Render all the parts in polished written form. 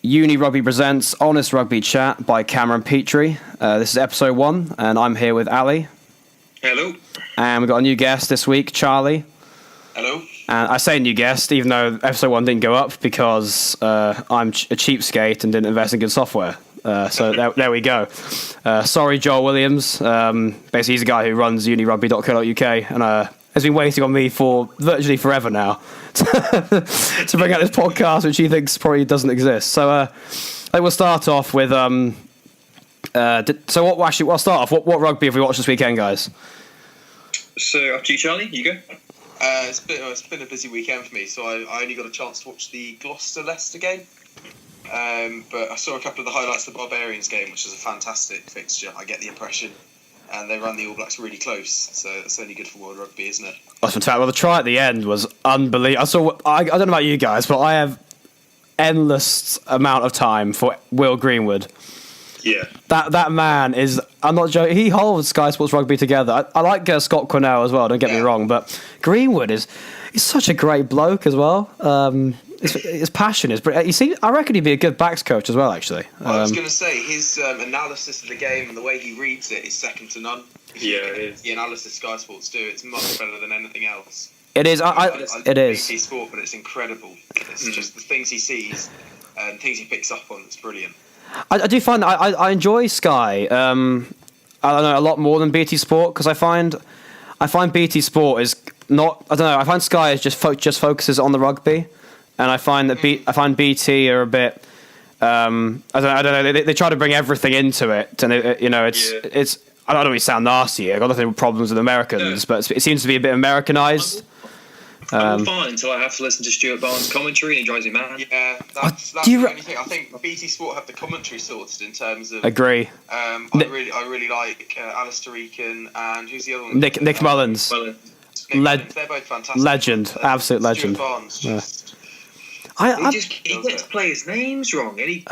Uni Rugby presents HonestRugbyChat by Cameron Petrie. This is episode 1, and I'm here with Ali. Hello. And we've got a new guest this week, Charlie. Hello. And I say new guest, even though episode 1 didn't go up because I'm a cheapskate and didn't invest in good software. So there we go. Sorry, Joel Williams. Basically, he's a guy who runs UniRugby.co.uk and has been waiting on me for virtually forever now to bring out this podcast, which he thinks probably doesn't exist. So I think we'll start off with. I'll start off. What rugby have we watched this weekend, guys? So up to you, Charlie. You go. It's been a busy weekend for me, so I only got a chance to watch the Gloucester-Leicester game. But I saw a couple of the highlights of the Barbarians game, which was a fantastic fixture, I get the impression. And they ran the All Blacks really close, so it's only good for World Rugby, isn't it? That's fantastic. Well, the try at the end was unbelievable. I don't know about you guys, but I have endless amount of time for Will Greenwood. Yeah. That man is... I'm not joking. He holds Sky Sports Rugby together. I like Scott Cornell as well, don't get me wrong, but Greenwood is such a great bloke as well. His passion is... I reckon he'd be a good backs coach as well, actually. I was going to say, his analysis of the game and the way he reads it is second to none. Yeah, it is. The analysis Sky Sports do, it's much better than anything else. It is. It is. BT Sport, but it's incredible. It's just the things he sees and things he picks up on. It's brilliant. I do find I enjoy Sky. I don't know, a lot more than BT Sport, because I find BT Sport is not. I don't know. I find Sky is just focuses on the rugby. And I find that BT are a bit. I don't know. They try to bring everything into it, and it's. I don't know. We sound nasty. I got nothing with problems with Americans, but it seems to be a bit Americanized. I'm fine until I have to listen to Stuart Barnes' commentary, and he drives me mad. Yeah, that's the only thing. I think BT Sport have the commentary sorted in terms of. Agree. I really like Alistair Eakin and who's the other one? Nick Mullins. They're both fantastic. Legend, absolute legend. Stuart Barnes just. He gets to play his names wrong, and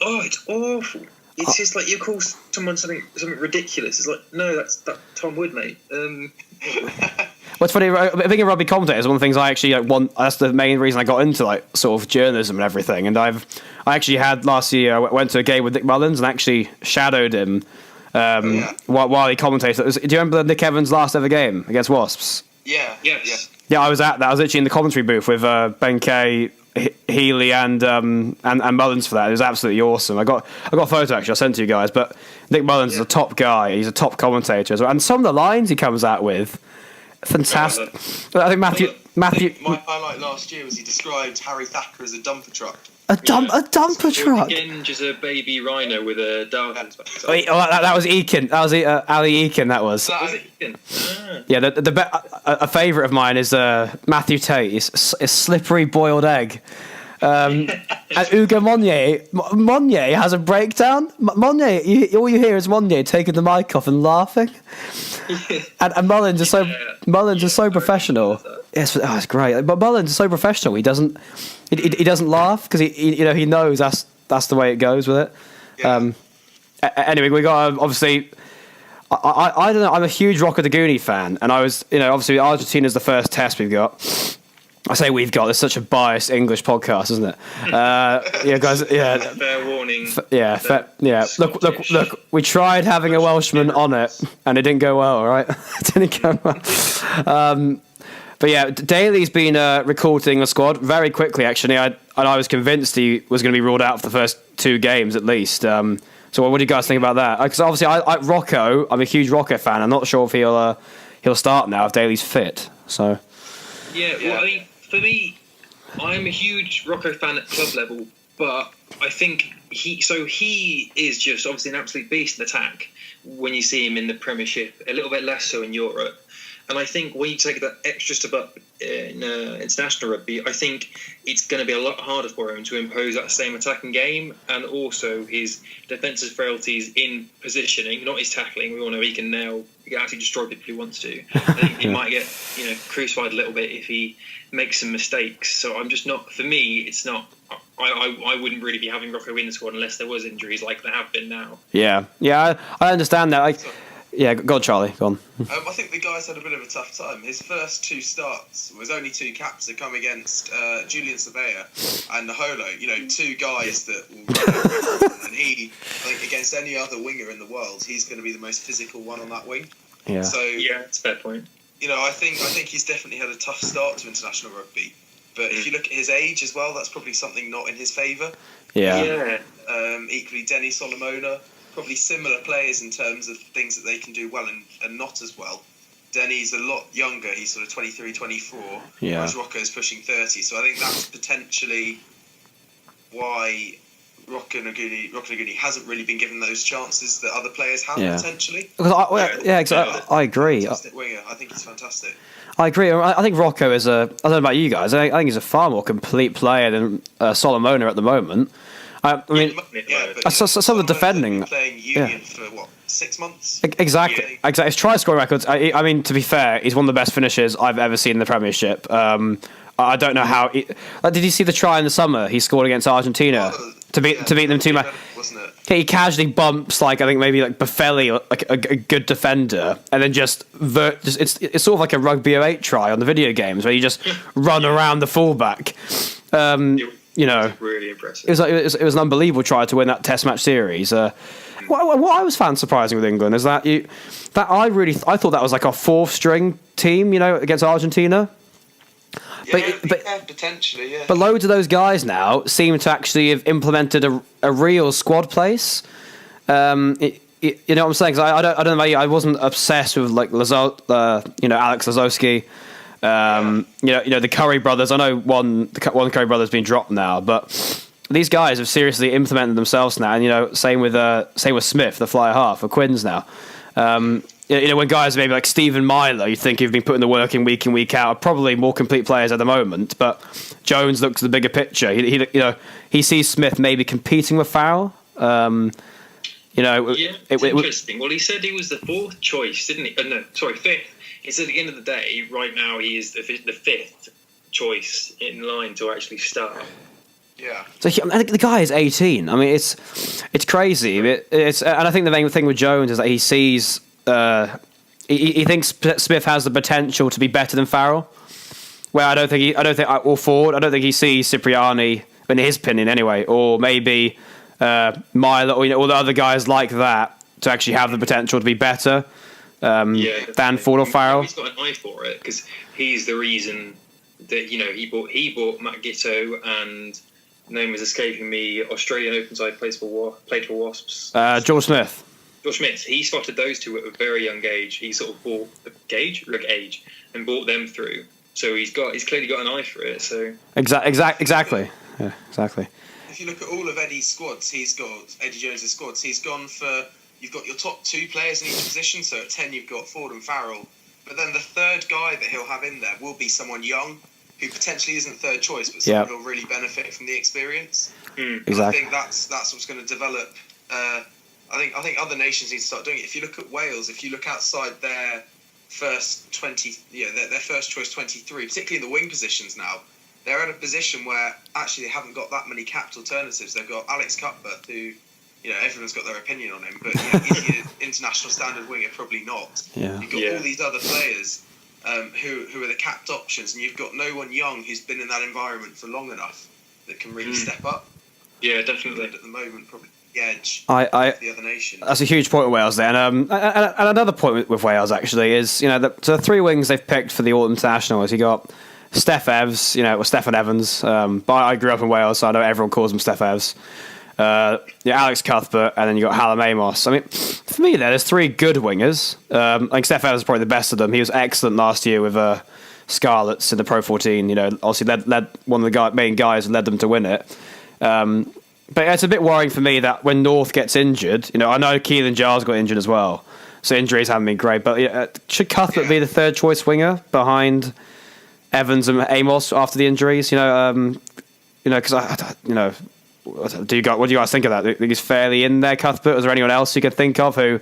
it's awful. It's just like you call someone something ridiculous. It's like, no, that's Tom Wood, mate. What's funny, being a rugby commentator is one of the things I actually want. That's the main reason I got into sort of journalism and everything. And I actually had last year. I went to a game with Nick Mullins and actually shadowed him while he commentated. Do you remember Nick Evans' last ever game against Wasps? Yeah. Yes. Yeah, I was at that. I was actually in the commentary booth with Ben Kay, Healy and Mullins for that. It was absolutely awesome. I got a photo actually. I'll send to you guys. But Nick Mullins is a top guy. He's a top commentator as well. And some of the lines he comes out with, fantastic. I think Matthew. My highlight last year was he described Harry Thacker as a dumper truck. A dumper truck. Again, just a baby rhino with a dart on his back. That was Eakin. That was Ali Eakin. That was. Was it Eakin? Yeah. A favourite of mine is Matthew Tate. Is slippery boiled egg. And Ugo Monnier has a breakdown. Monnier, all you hear is Monnier taking the mic off and laughing. And Mullins is so professional. Yes, it's great. But Mullins is so professional. He doesn't laugh because he knows that's the way it goes with it. Yeah. Anyway, we got obviously. I don't know. I'm a huge Rocco De Gooney fan, and I was obviously Argentina's the first test we've got. I say we've got. It's such a biased English podcast, isn't it? Yeah, guys. Yeah. Fair warning. Yeah. Look. We tried having a Welshman on it, and it didn't go well. All right, it didn't go well. But yeah, Daly's been recalled to the England squad very quickly. Actually, I was convinced he was going to be ruled out for the first 2 games at least. So what do you guys think about that? Because obviously, Rocco. I'm a huge Rocco fan. I'm not sure if he'll start now if Daly's fit. So. Yeah. Well, I mean, for me, I'm a huge Rocco fan at club level, but I think he is just obviously an absolute beast in attack when you see him in the Premiership, a little bit less so in Europe. And I think when you take that extra step up in international rugby, I think it's going to be a lot harder for him to impose that same attacking game, and also his defensive frailties in positioning, not his tackling. We all know he can actually destroy people he wants to. I think he might get crucified a little bit if he makes some mistakes. So I'm just not. For me, it's not. I wouldn't really be having Rocco in the squad unless there was injuries like there have been now. Yeah, I understand that. Yeah, go on, Charlie. Go on. I think the guy's had a bit of a tough time. His first two starts was only two caps to come against Julian Sabea and Holo. You know, two guys that will and he, I think, against any other winger in the world, he's going to be the most physical one on that wing. Yeah. So yeah, it's a fair point. You know, I think he's definitely had a tough start to international rugby. But if you look at his age as well, that's probably something not in his favour. Yeah. Equally, Denny Solomona. Probably similar players in terms of things that they can do well and not as well. Denny's a lot younger, he's sort of 23, 24, whereas Rocco's pushing 30. So I think that's potentially why Rocco Naguni hasn't really been given those chances that other players have potentially. I agree. Fantastic winger. I think he's fantastic. I agree. I think Rocco is I don't know about you guys, I think he's a far more complete player than Solomona at the moment. I mean, some of the defending. Playing Union for what, 6 months? Exactly. His try scoring records. I mean, to be fair, he's one of the best finishers I've ever seen in the Premiership. I don't know how. Did you see the try in the summer he scored against Argentina to beat them 2-0? Wasn't it? He casually bumps I think maybe Buffelli, like a good defender, and then just it's sort of like a Rugby 08 try on the video games where you just run around the fullback. You know, really impressive. It was an unbelievable try to win that Test match series. What I was found surprising with England is that I thought that was like our fourth string team, you know, against Argentina. But potentially, yeah. But loads of those guys now seem to actually have implemented a real squad place. You know what I'm saying? 'Cause I don't know about you. I wasn't obsessed with like Alex Lazowski. You know the Curry brothers. I know one Curry brother's been dropped now, but these guys have seriously implemented themselves now. And you know, same with Smith, the flyer half, for Quins now. You know, when guys maybe like Stephen Myler, you think you've been putting the work in week out, are probably more complete players at the moment. But Jones looks at the bigger picture. He sees Smith maybe competing with Farrell. You know, it's interesting. Well, he said he was the fourth choice, didn't he? Fifth. He said at the end of the day, right now he is the fifth choice in line to actually start. Yeah. So I think the guy is 18. I mean, it's crazy. And I think the main thing with Jones is that he sees he thinks Smith has the potential to be better than Farrell. Where I don't think he sees Cipriani, in his opinion anyway, or maybe Myler or all the other guys like that to actually have the potential to be better. Than Ford or Farrell. He's got an eye for it because he's the reason that he bought Matt Gitto and name is escaping me. Australian Open side played for Wasps. George Smith. George Smith. He spotted those two at a very young age. He sort of bought the age and brought them through. So he's clearly got an eye for it. So exactly. Yeah, exactly. If you look at all of Eddie's squads, Eddie Jones's squads. He's gone for. You've got your top two players in each position, so at 10 you've got Ford and Farrell. But then the third guy that he'll have in there will be someone young, who potentially isn't third choice, but someone who'll really benefit from the experience. Exactly. I think that's what's going to develop. I think other nations need to start doing it. If you look at Wales, if you look outside their first 20, their first choice 23, particularly in the wing positions now, they're at a position where actually they haven't got that many capped alternatives. They've got Alex Cuthbert, who. You know, everyone's got their opinion on him, but is he an international standard winger? Probably not. Yeah. You've got all these other players who are the capped options, and you've got no one young who's been in that environment for long enough that can really step up. Yeah, definitely. England at the moment, probably the edge of the other nations. That's a huge point with Wales there. And another point with Wales, actually, is, you know, the three wings they've picked for the Autumn International is you got Steph Evans, or Stefan Evans. But I grew up in Wales, so I know everyone calls him Steph Evans. Alex Cuthbert, and then you got Hallam Amos. I mean, for me, there's three good wingers. Like Steph Evans is probably the best of them. He was excellent last year with Scarlets in the Pro 14. You know, obviously led one of the main guys and led them to win it. But it's a bit worrying for me that when North gets injured, you know, I know Keelan Giles got injured as well, so injuries haven't been great. But should Cuthbert be the third choice winger behind Evans and Amos after the injuries? Because what do you guys think of that? Do you think he's fairly in there, Cuthbert? Is there anyone else you could think of who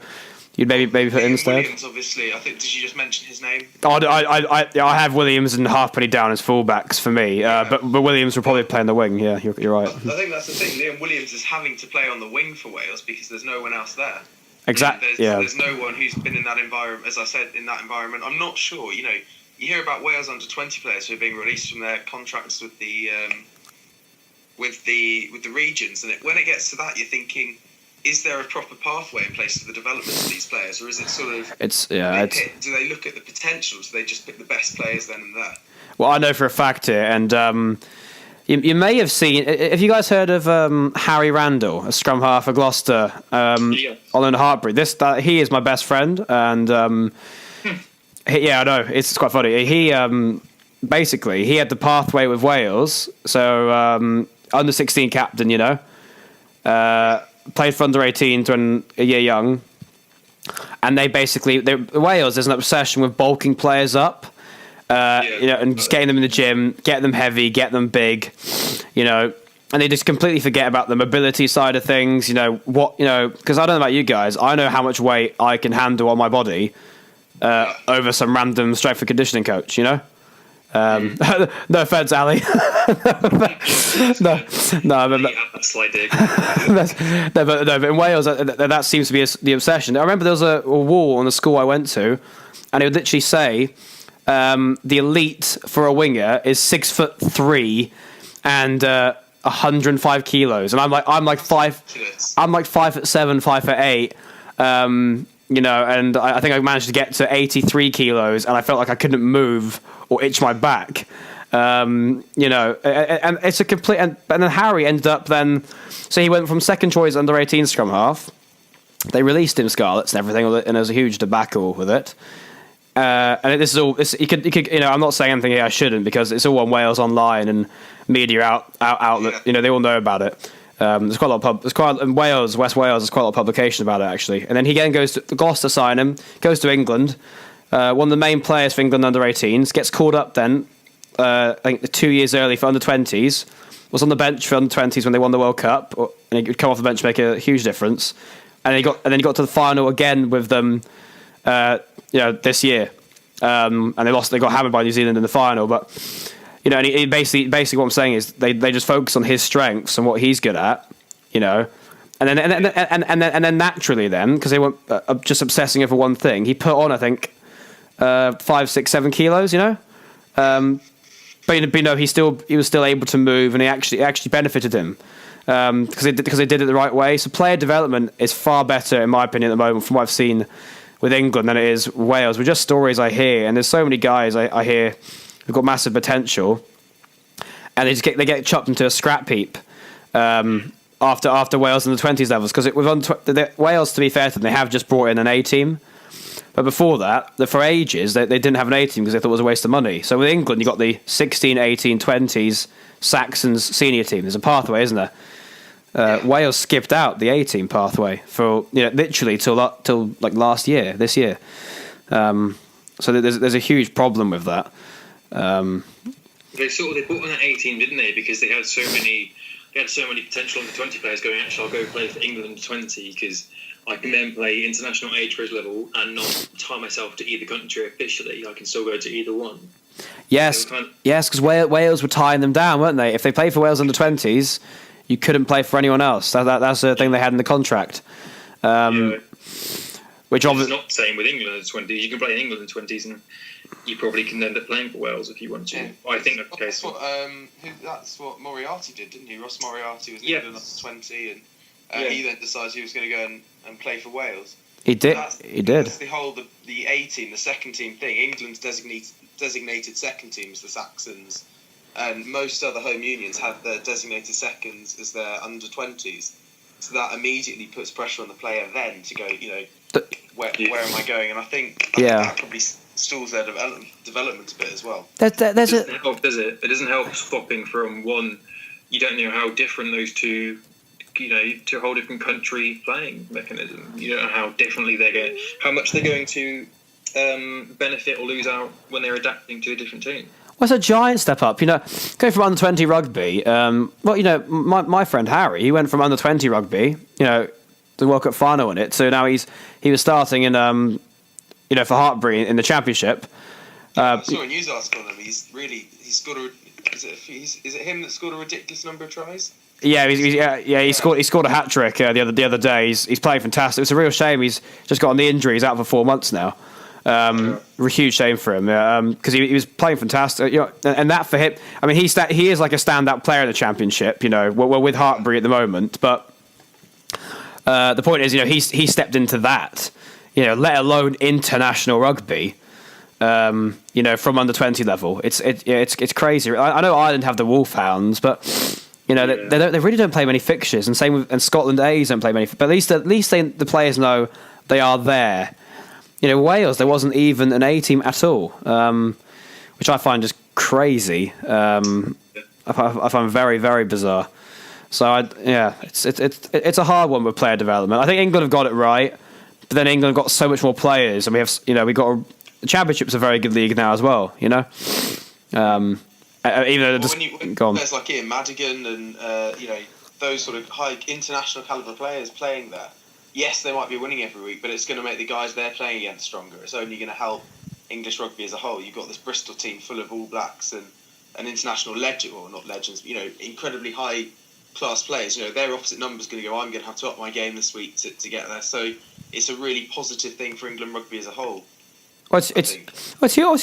you'd maybe put in instead? Williams, obviously. I think. Did you just mention his name? I have Williams and Halfpenny down as fullbacks for me, but Williams will probably play on the wing. Yeah, you're right. I think that's the thing. Liam Williams is having to play on the wing for Wales because there's no one else there. Exactly. Yeah. There's no one who's been in that environment, as I said, in that environment. I'm not sure. You hear about Wales under-20 players who are being released from their contracts with the regions, and when it gets to that, you're thinking, is there a proper pathway in place for the development of these players, or is it sort of? Do they look at the potential? Do they just pick the best players then and there? Well, I know for a fact here, and you may have seen. Have you guys heard of Harry Randall, a scrum half for Gloucester, on Hartbury? He is my best friend, and I know it's quite funny. He basically he had the pathway with Wales, so under 16 captain, played for under 18s when a year young, and Wales. There's an obsession with bulking players up. And just getting them in the gym, get them heavy, get them big, and they just completely forget about the mobility side of things. Because I don't know about you guys, I know how much weight I can handle on my body over some random strength and conditioning coach. No offense, Ali. no, but in Wales, that seems to be the obsession. I remember there was a wall on the school I went to, and it would literally say, the elite for a winger is 6'3" and 105 kilos, and I'm like 5'7", 5'8", and I think I managed to get to 83 kilos, and I felt like I couldn't move or itch my back, and it's a complete. And then Harry ended up so he went from second choice under 18 scrum half. They released him Scarlets and everything, and there was a huge debacle with it. And this is all. You could. I'm not saying anything here I shouldn't, because it's all on Wales Online and media outlet. They all know about it. There's quite a lot of in Wales, West Wales. There's quite a lot of publication about it actually. And then he again goes to Gloucester, sign him, goes to England. One of the main players for England under 18s, gets called up then. I think 2 years early for under 20s. Was on the bench for under 20s when they won the World Cup, and he could come off the bench and make a huge difference. And then he got to the final again with them. This year, and they lost. They got hammered by New Zealand in the final. But and he basically what I'm saying is they just focus on his strengths and what he's good at, and then naturally because they weren't just obsessing over one thing. He put on I think 5, 6, 7 kilos, but he was still able to move, and it actually benefited him. Because they did it the right way. So player development is far better, in my opinion, at the moment from what I've seen with England than it is Wales. With just stories I hear, and there's so many guys I hear who've got massive potential, and they get chopped into a scrap heap after Wales in the 20s levels. Because Wales, to be fair to them, they have just brought in an A team, but before that, for ages they didn't have an A team because they thought it was a waste of money. So with England, you got the 16, 18, 20s Saxons senior team. There's a pathway, isn't there? Wales skipped out the A-team pathway for literally till like this year. So there's a huge problem with that. They brought on that A-team, didn't they? Because they had so many potential under 20 players going. Actually, I'll go play for England under 20 because I can then play international age group level and not tie myself to either country officially. I can still go to either one. Yes, because Wales were tying them down, weren't they? If they played for Wales under 20s. You couldn't play for anyone else. That's the thing they had in the contract. Which obviously not the same with England under 20s. You can play in England under 20s, and you probably can end up playing for Wales if you want to. Yeah. I think that's the case. That's what Moriarty did, didn't he? Ross Moriarty was in England under 20, and he then decided he was going to go and play for Wales. He did. He did. That's the whole the A team, the second team thing. England's designated second teams, the Saxons. And most other home unions have their designated seconds as their under 20s. So that immediately puts pressure on the player then to go, where am I going? And I think that probably stalls their development a bit as well. It doesn't help, does it? It doesn't help stopping from one. You don't know how different those two, to a whole different country playing mechanism. You don't know how differently how much they're going to benefit or lose out when they're adapting to a different team. Well, it's a giant step up. Going from under 20 rugby. My friend Harry, he went from under 20 rugby, the World Cup final in it. So now he was starting in, for Hartbury in the championship. I saw a news article on him. Is it him that scored a ridiculous number of tries? Yeah, he scored a hat trick the other day. He's playing fantastic. It's a real shame he's just got on the injury. He's out for 4 months now. A huge shame for him because he was playing fantastic. And that for him, I mean, he is like a standout player in the championship. We're with Hartbury at the moment, but the point is, he stepped into that. Let alone international rugby. From under 20 level, it's crazy. I know Ireland have the Wolfhounds, but they really don't play many fixtures, and same with Scotland A's don't play many. But at least the players know they are there. Wales, there wasn't even an A team at all, which I find just crazy. I find very, very bizarre. So it's a hard one with player development. I think England have got it right, but then England have got so much more players, and the Championship's a very good league now as well. Even though players like Ian Madigan and those sort of high international caliber players playing there. Yes, they might be winning every week, but it's going to make the guys they're playing against stronger. It's only going to help English rugby as a whole. You've got this Bristol team full of All Blacks and an international legend, or not legends, but, incredibly high class players. Their opposite number's going to go, I'm going to have to up my game this week to get there. So it's a really positive thing for England rugby as a whole. Well, it's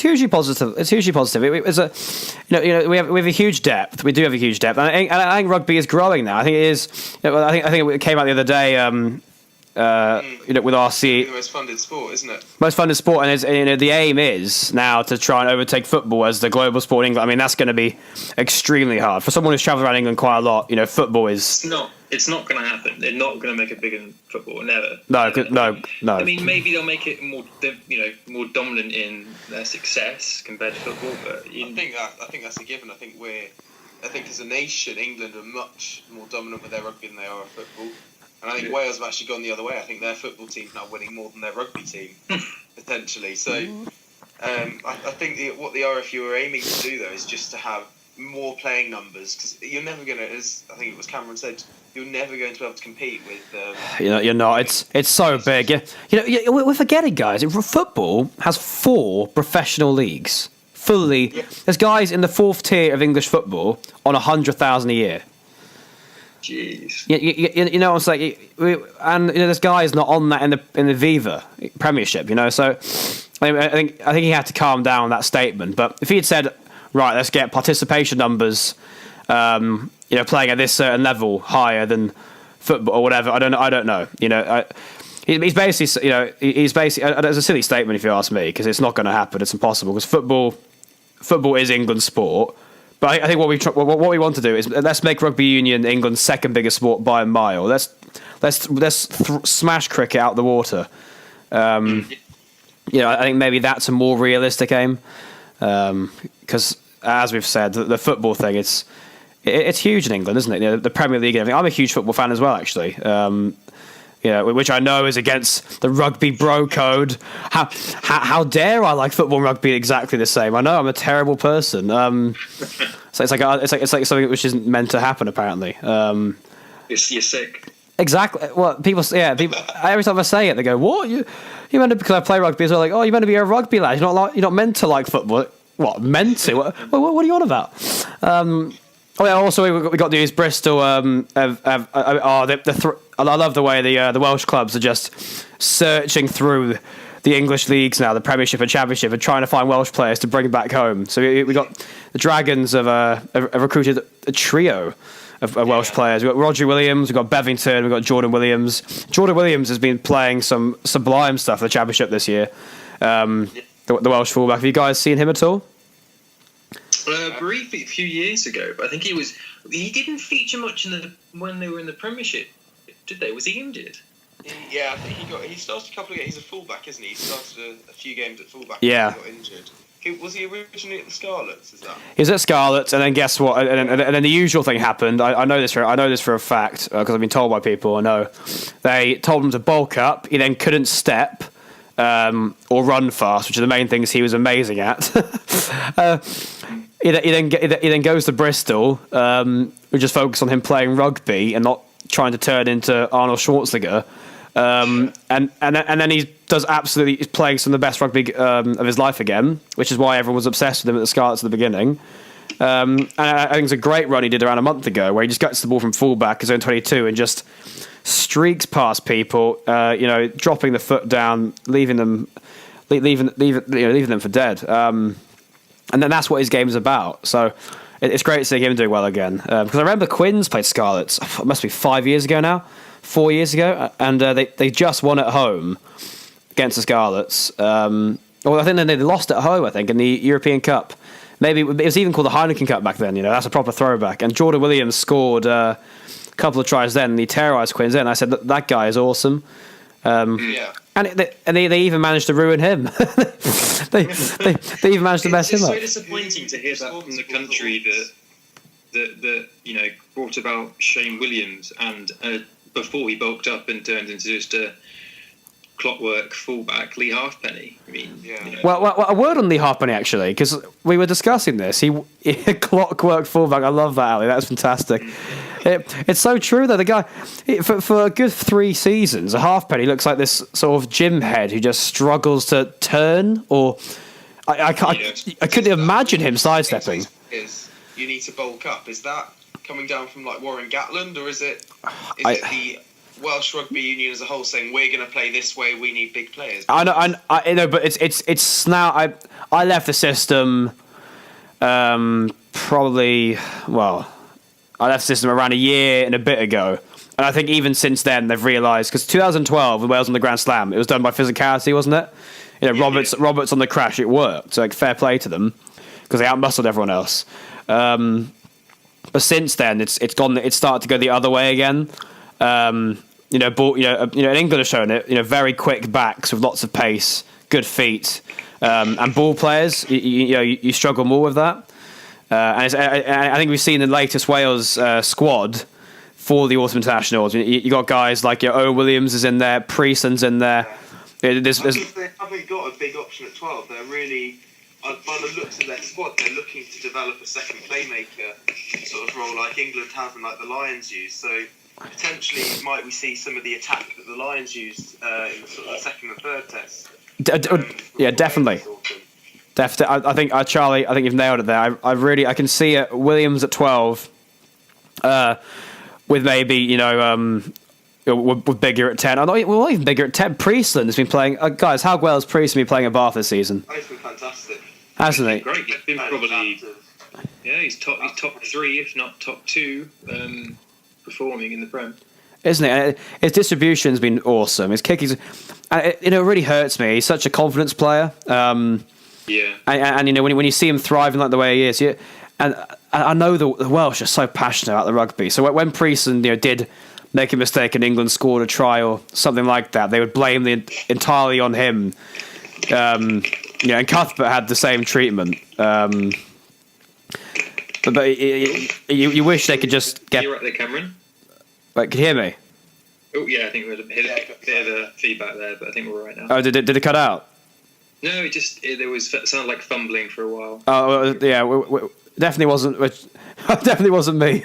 hugely positive. It's hugely positive. We have a huge depth. We do have a huge depth, and I think rugby is growing now. I think it is. I think it came out the other day. With RC, the most funded sport, isn't it? Most funded sport, and the aim is now to try and overtake football as the global sport in England. I mean, that's going to be extremely hard for someone who's travelled around England quite a lot. Football is. It's not going to happen. They're not going to make it bigger than football. Never. No. I mean, maybe they'll make it more dominant in their success compared to football. But I think that's a given. I think as a nation, England are much more dominant with their rugby than they are at football. And I think Wales have actually gone the other way. I think their football team's now winning more than their rugby team, potentially. So I think what the RFU are aiming to do, though, is just to have more playing numbers, because you're never going to, as I think it was Cameron said, you're never going to be able to compete with. You're not. It's so big. We're forgetting, guys. Football has 4 professional leagues. Fully, there's guys in the 4th tier of English football on 100,000 a year. Jeez. What I'm saying, and this guy is not on that in the Viva Premiership. So I think he had to calm down on that statement. But if he had said, right, let's get participation numbers, playing at this certain level higher than football or whatever, I don't know. He's basically, it's a silly statement if you ask me, because it's not going to happen. It's impossible, because football is England's sport. But I think what we want to do is let's make rugby union England's second biggest sport by a mile. Let's smash cricket out the water. I think maybe that's a more realistic aim, because as we've said, the football thing it's huge in England, isn't it? The Premier League and everything. I'm a huge football fan as well, actually. Which I know is against the rugby bro code. How dare I like football and rugby exactly the same? I know I'm a terrible person. So it's like something which isn't meant to happen, apparently. You're sick. Exactly. Well, people. Every time I say it, they go, "What? You meant to?" Because I play rugby as well. Like, oh, you meant to be a rugby lad. You're not meant to like football. What? Meant to? What are you on about? Also we got to use Bristol. I love the way the Welsh clubs are just searching through the English leagues now, the Premiership and Championship, and trying to find Welsh players to bring back home. So we got the Dragons have recruited a trio of Welsh players. We've got Roger Williams, we've got Bevington, we've got Jordan Williams. Jordan Williams has been playing some sublime stuff for the Championship this year. The Welsh fullback. Have you guys seen him at all? Briefly a few years ago, but I think he didn't feature much when they were in the Premiership, did they? Was he injured? Yeah, I think he started a couple of games. He's a fullback, isn't he? He started a few games at fullback. Yeah. He got injured. Was he originally at the Scarlets? Is that? He was at Scarlets, and then guess what? And then the usual thing happened. I know this for a fact because I've been told by people. I know they told him to bulk up. He then couldn't step or run fast, which are the main things he was amazing at. He then goes to Bristol. We just focus on him playing rugby and not trying to turn into Arnold Schwarzenegger. And then he does he's playing some of the best rugby of his life again, which is why everyone was obsessed with him at the Scarlets at the beginning. And I think it's a great run he did around a month ago, where he just gets the ball from fullback, his own 22, and just streaks past people, dropping the foot down, leaving them for dead. And then that's what his game is about. So it's great to see him doing well again. Because I remember Quins played Scarlets, it must be 4 years ago, and they just won at home against the Scarlets. I think they lost at home, in the European Cup. Maybe it was even called the Heineken Cup back then. That's a proper throwback. And Jordan Williams scored a couple of tries then, and he terrorised Quins then. I said, that guy is awesome. And they even managed to ruin him. they even managed to mess him up. It's so disappointing to hear that from the country that brought about Shane Williams, and before he bulked up and turned into just a clockwork fullback, Lee Halfpenny. Well, a word on Lee Halfpenny actually, because we were discussing this. He clockwork fullback. I love that, Ali. That's fantastic. It's so true though. The guy, for a good 3 seasons, a Halfpenny looks like this sort of gym head who just struggles to turn. Or I couldn't imagine him sidestepping. You need to bulk up. Is that coming down from like Warren Gatland, or is it the Welsh Rugby Union as a whole saying we're going to play this way? We need big players. I know, but it's now. I left the system, probably. Well, I left the system around a year and a bit ago, and I think even since then they've realised, because 2012 when Wales won the Grand Slam, it was done by physicality, wasn't it? Roberts on the crash, it worked. So fair play to them because they outmuscled everyone else. But since then, it's started to go the other way again. And England have shown it. Very quick backs with lots of pace, good feet, and ball players. You struggle more with that. And I think we've seen the latest Wales squad for the Autumn Internationals. You got guys like Owen Williams is in there, Priestland's in there. They haven't got a big option at 12. They're really, by the looks of their squad, they're looking to develop a second playmaker sort of role like England have and like the Lions use. So potentially, might we see some of the attack that the Lions used in the sort of second and third test? Definitely. I think Charlie, I think you've nailed it there. I can see Williams at 12, with maybe with Bigger at 10. Not even Bigger at 10. Priestland has been playing. Guys, how well has Priestland been playing at Bath this season? He's been fantastic, hasn't he? Great. He's been probably he's top 3 if not top 2 performing in the Prem. Isn't it? His distribution's been awesome. His kick is, it really hurts me. He's such a confidence player. And when you see him thriving like the way he is, and I know the Welsh are so passionate about the rugby. So when Priestland did make a mistake and England scored a try or something like that, they would blame entirely on him. And Cuthbert had the same treatment. But you wish they could just get. You're right there, Cameron. Wait, can you hear me? Oh yeah, I think we had a bit of a feedback there, but I think we're all right now. Oh, did it cut out? No, it sounded like fumbling for a while. Oh yeah, definitely wasn't. Definitely wasn't me.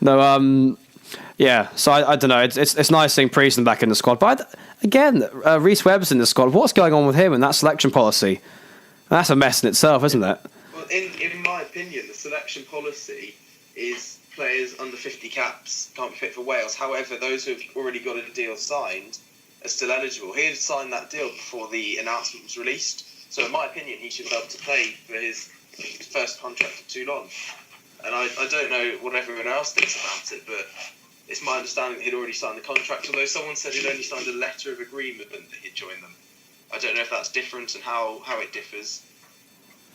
No. Yeah. So I don't know. It's nice seeing Priestland back in the squad, but again, Rhys Webb's in the squad. What's going on with him and that selection policy? That's a mess in itself, isn't it? Well, in my opinion, the selection policy is players under 50 caps can't be fit for Wales. However, those who have already got a deal signed are still eligible. He had signed that deal before the announcement was released. So in my opinion, he should be able to play for his first contract for Toulon. And I don't know what everyone else thinks about it, but it's my understanding that he'd already signed the contract, although someone said he'd only signed a letter of agreement that he'd join them. I don't know if that's different and how it differs,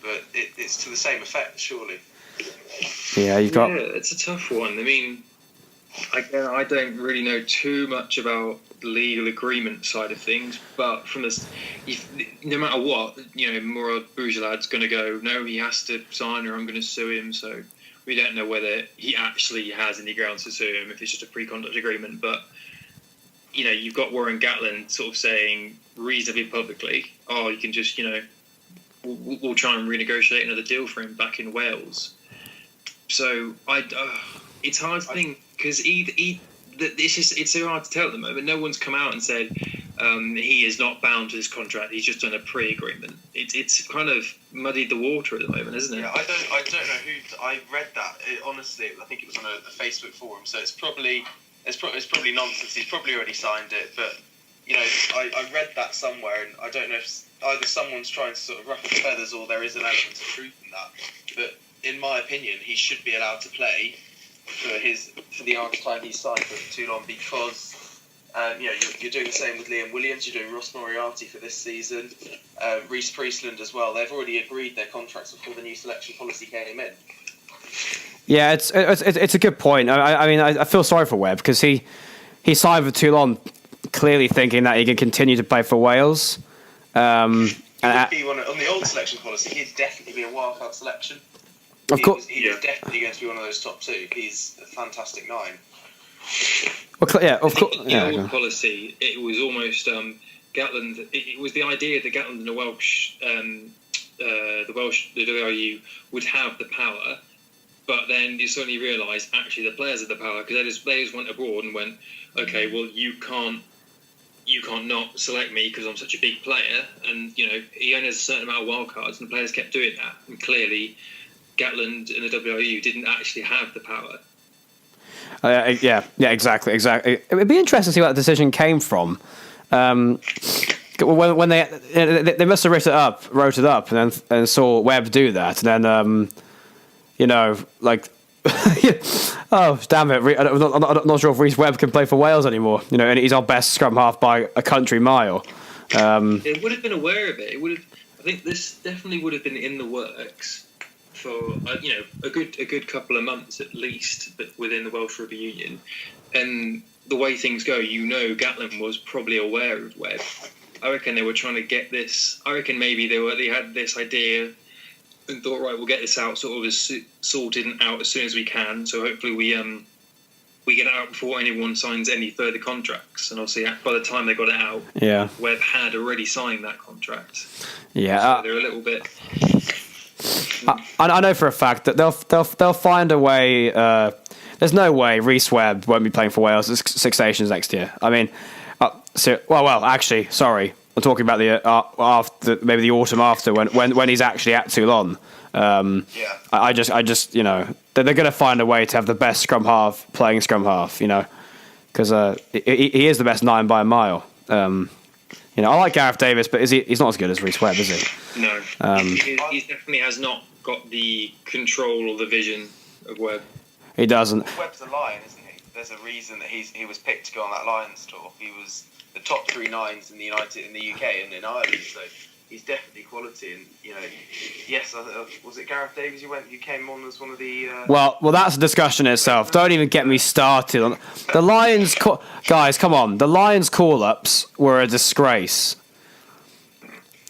but it's to the same effect, surely. Yeah, you've got... Yeah, it's a tough one. I mean, I don't really know too much about the legal agreement side of things, but no matter what, Mourad Bourgelad's going to go, no, he has to sign or I'm going to sue him, so we don't know whether he actually has any grounds to sue him if it's just a pre-conduct agreement. But you've got Warren Gatland sort of saying reasonably publicly, oh, you can just we'll try and renegotiate another deal for him back in Wales. So it's hard to think because it's so hard to tell at the moment. No one's come out and said he is not bound to his contract. He's just done a pre-agreement. It's kind of muddied the water at the moment, isn't it? Yeah, I don't know who. I read that. Honestly, I think it was on a Facebook forum. So it's probably nonsense. He's probably already signed it. But I read that somewhere, and I don't know if either someone's trying to sort of ruffle feathers or there is an element of truth in that. But in my opinion, he should be allowed to play for the amount of time he's signed for Toulon, because you're doing the same with Liam Williams. You're doing Ross Moriarty for this season, Reece Priestland as well. They've already agreed their contracts before the new selection policy came in. Yeah, it's a good point. I mean, I feel sorry for Webb, because he signed for Toulon clearly thinking that he can continue to play for Wales. On the old selection policy, he'd definitely be a wildcard selection. Of course, he was definitely going to be one of those top two. He's a fantastic 9. Well, yeah, of course. In the old policy, it was almost Gatland. It was the idea that Gatland and the WRU would have the power, but then you suddenly realise actually the players have the power, because they just went abroad and went, okay, well you can't not select me because I'm such a big player, and he only has a certain amount of wildcards, and the players kept doing that, and clearly Gatland and the WRU didn't actually have the power. Yeah, exactly. It'd be interesting to see where that decision came from. When they must have wrote it up, and then saw Webb do that, and then oh damn it! I'm not sure if Reece Webb can play for Wales anymore. And he's our best scrum half by a country mile. It would have been aware of it. I think this definitely would have been in the works for a good couple of months at least, but within the Welsh Rugby Union. And the way things go, Gatland was probably aware of Webb. I reckon they were trying to get this. I reckon maybe they had this idea and thought, right, we'll get this out sort of as sorted and out as soon as we can. So hopefully we get it out before anyone signs any further contracts. And obviously, by the time they got it out, Webb had already signed that contract. Yeah, so they're a little bit. I know for a fact that they'll find a way. There's no way Reece Webb won't be playing for Wales at Six Nations next year. I mean, actually, sorry, I'm talking about the after, maybe the autumn after, when he's actually at Toulon. I just they're going to find a way to have the best scrum half playing scrum half, because he is the best 9 by a mile. I like Gareth Davis, but he's not as good as Reece Webb, is he? No. He definitely has not got the control or the vision of Webb. He doesn't. Webb's a Lion, isn't he? There's a reason that he was picked to go on that Lions tour. He was the top 3 9s in the UK and in Ireland, so he's definitely quality. And yes, was it Gareth Davies who came on as one of the? Well, that's a discussion in itself. Don't even get me started on the Lions. Guys, come on. The Lions call-ups were a disgrace.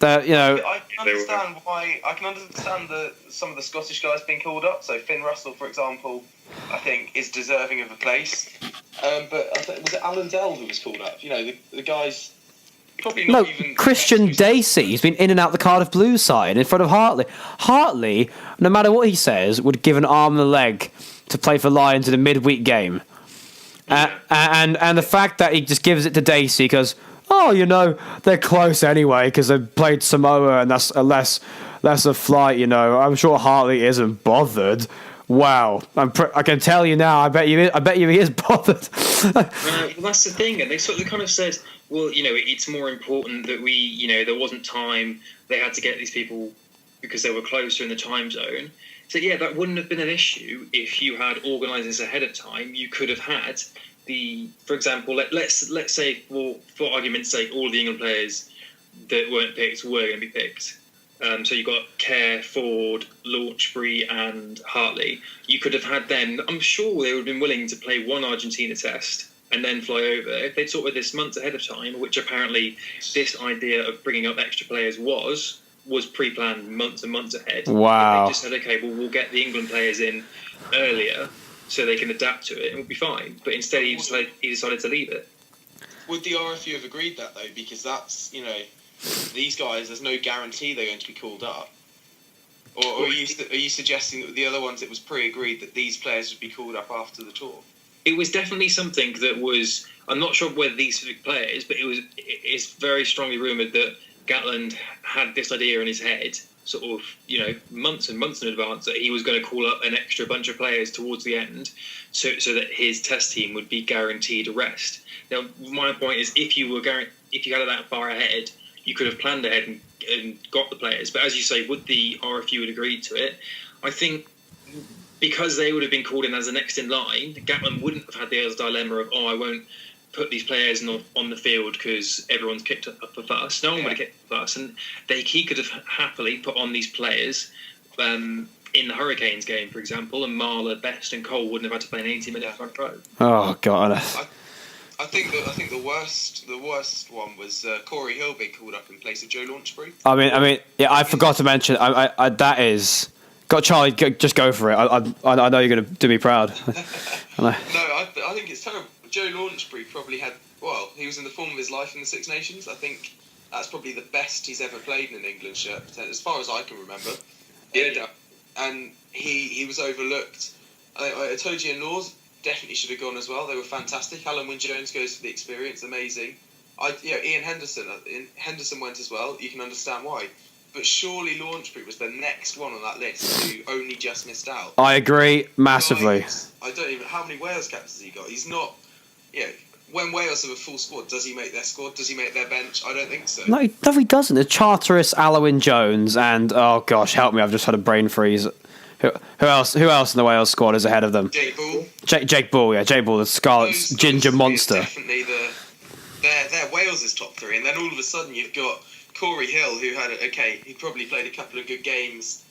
I can understand why. I can understand some of the Scottish guys being called up. So Finn Russell, for example, I think is deserving of a place. But I think, was it Alan Dell who was called up? The guys. Probably not even Christian Dacey. He's been in and out the Cardiff Blues side in front of Hartley. Hartley, no matter what he says, would give an arm and a leg to play for Lions in a midweek game. And the fact that he just gives it to Dacey because, they're close anyway because they played Samoa and that's a lesser flight, I'm sure Hartley isn't bothered. Wow, I can tell you now. I bet you he is bothered. Well, that's the thing, and they kind of said, well, it's more important that we, there wasn't time. They had to get these people because they were closer in the time zone. So yeah, that wouldn't have been an issue if you had organised this ahead of time. You could have had for example, let's say for argument's sake, all of the England players that weren't picked were going to be picked. So you got Kerr, Ford, Launchbury and Hartley. You could have had them. I'm sure they would have been willing to play one Argentina test and then fly over. If they'd sorted this months ahead of time, which apparently this idea of bringing up extra players was pre-planned months and months ahead. Wow. They just said, okay, well, we'll get the England players in earlier so they can adapt to it and we'll be fine. But instead he decided to leave it. Would the RFU have agreed that, though? Because that's, these guys, there's no guarantee they're going to be called up. Or are you suggesting that with the other ones it was pre-agreed that these players would be called up after the tour? it was definitely something that was. I'm not sure whether these specific players, but it's very strongly rumoured that Gatland had this idea in his head, sort of, months and months in advance, that he was going to call up an extra bunch of players towards the end, so that his test team would be guaranteed a rest. Now, my point is, if you had it that far ahead, you could have planned ahead and got the players. But as you say, would the RFU had agreed to it? I think because they would have been called in as the next in line, Gatland wouldn't have had the dilemma of, I won't put these players on the field because everyone's kicked up a fuss. No one would have kicked up a fuss, and he could have happily put on these players in the Hurricanes game, for example, and Marler, Best, and Cole wouldn't have had to play an 80-minute front row. Oh God! I think the worst one was Corey Hill being called up in place of Joe Launchbury. I mean, yeah, I forgot to mention. I that is. Got Charlie, just go for it. I know you're going to do me proud. I think it's terrible. Joe Launchbury probably he was in the form of his life in the Six Nations. I think that's probably the best he's ever played in an England shirt, as far as I can remember. Yeah. And he was overlooked. Itoje and Laws definitely should have gone as well. They were fantastic. Alan Wynne-Jones goes for the experience, amazing. Ian Henderson went as well. You can understand why. But surely Launchbury was the next one on that list who only just missed out. I agree massively. I don't even... How many Wales caps has he got? He's not... when Wales have a full squad, does he make their squad? Does he make their bench? I don't think so. No, he doesn't. The Charteris, Alwyn Jones, and oh gosh, help me! I've just had a brain freeze. Who else in the Wales squad is ahead of them? Jake Bull. Jake Bull, yeah, Jake Bull, the Scarlet's ginger monster. Definitely they're Wales' top three, and then all of a sudden you've got Corey Hill, who he probably played a couple of good games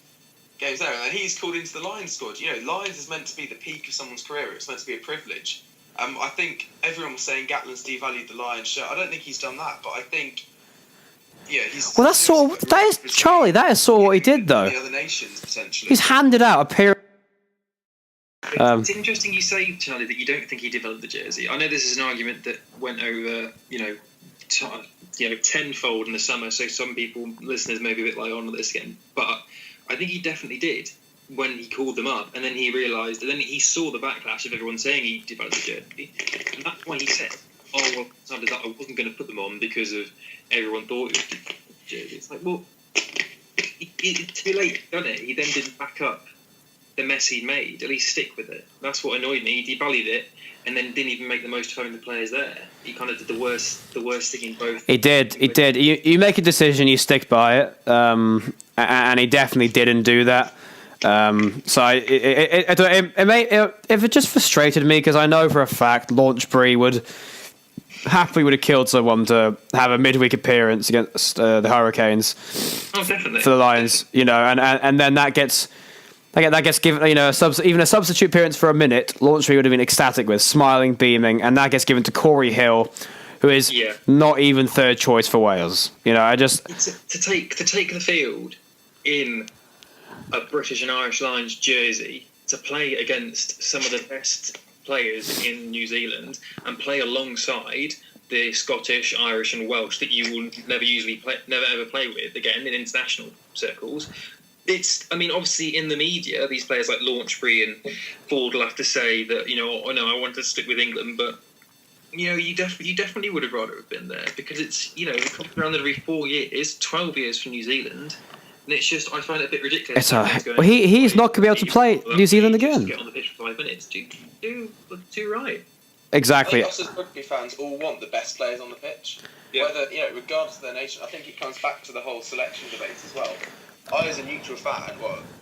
there, and he's called into the Lions squad. Lions is meant to be the peak of someone's career. It's meant to be a privilege. I think everyone was saying Gatland's devalued the Lions shirt. I don't think he's done that, but I think, he's... Well, that's sort of... That is, Charlie, that is sort of what he did, though. The other nations, potentially. He's handed out a period... It's interesting you say, Charlie, that you don't think he developed the jersey. I know this is an argument that went over, tenfold in the summer, so some listeners may be a bit like on this again, but I think he definitely did when he called them up, and then he realised, and then he saw the backlash of everyone saying he developed the jersey, and that's why he said, I wasn't going to put them on because of everyone thought it was the jersey. It's like, well, it's too late, done it. He then didn't back up the mess he'd made. At least stick with it. That's what annoyed me. He devalued it, and then didn't even make the most of having the players there. He kind of did the worst thing in both. He did. You make a decision, you stick by it, and he definitely didn't do that. So it just frustrated me because I know for a fact Launchbury would have killed someone to have a midweek appearance against the Hurricanes. Oh, definitely. For the Lions, and then that gets given, even a substitute appearance for a minute. Launchbury would have been ecstatic with, smiling, beaming, and that gets given to Corey Hill, who is not even third choice for Wales. To take the field in a British and Irish Lions jersey to play against some of the best players in New Zealand and play alongside the Scottish, Irish, and Welsh that you will never ever play with again in international circles. Obviously in the media, these players like Launchbury and Ford will have to say that, I want to stick with England, but you definitely would have rather have been there because it's, it comes around every 4 years, 12 years for New Zealand. And it's just, I find it a bit ridiculous. He's not going to be able to play New Zealand again. Get on the pitch for 5 minutes. Do right. Exactly. I think us as rugby fans all want the best players on the pitch. Yeah. Whether, regardless of their nation, I think it comes back to the whole selection debate as well. I, as a neutral fan,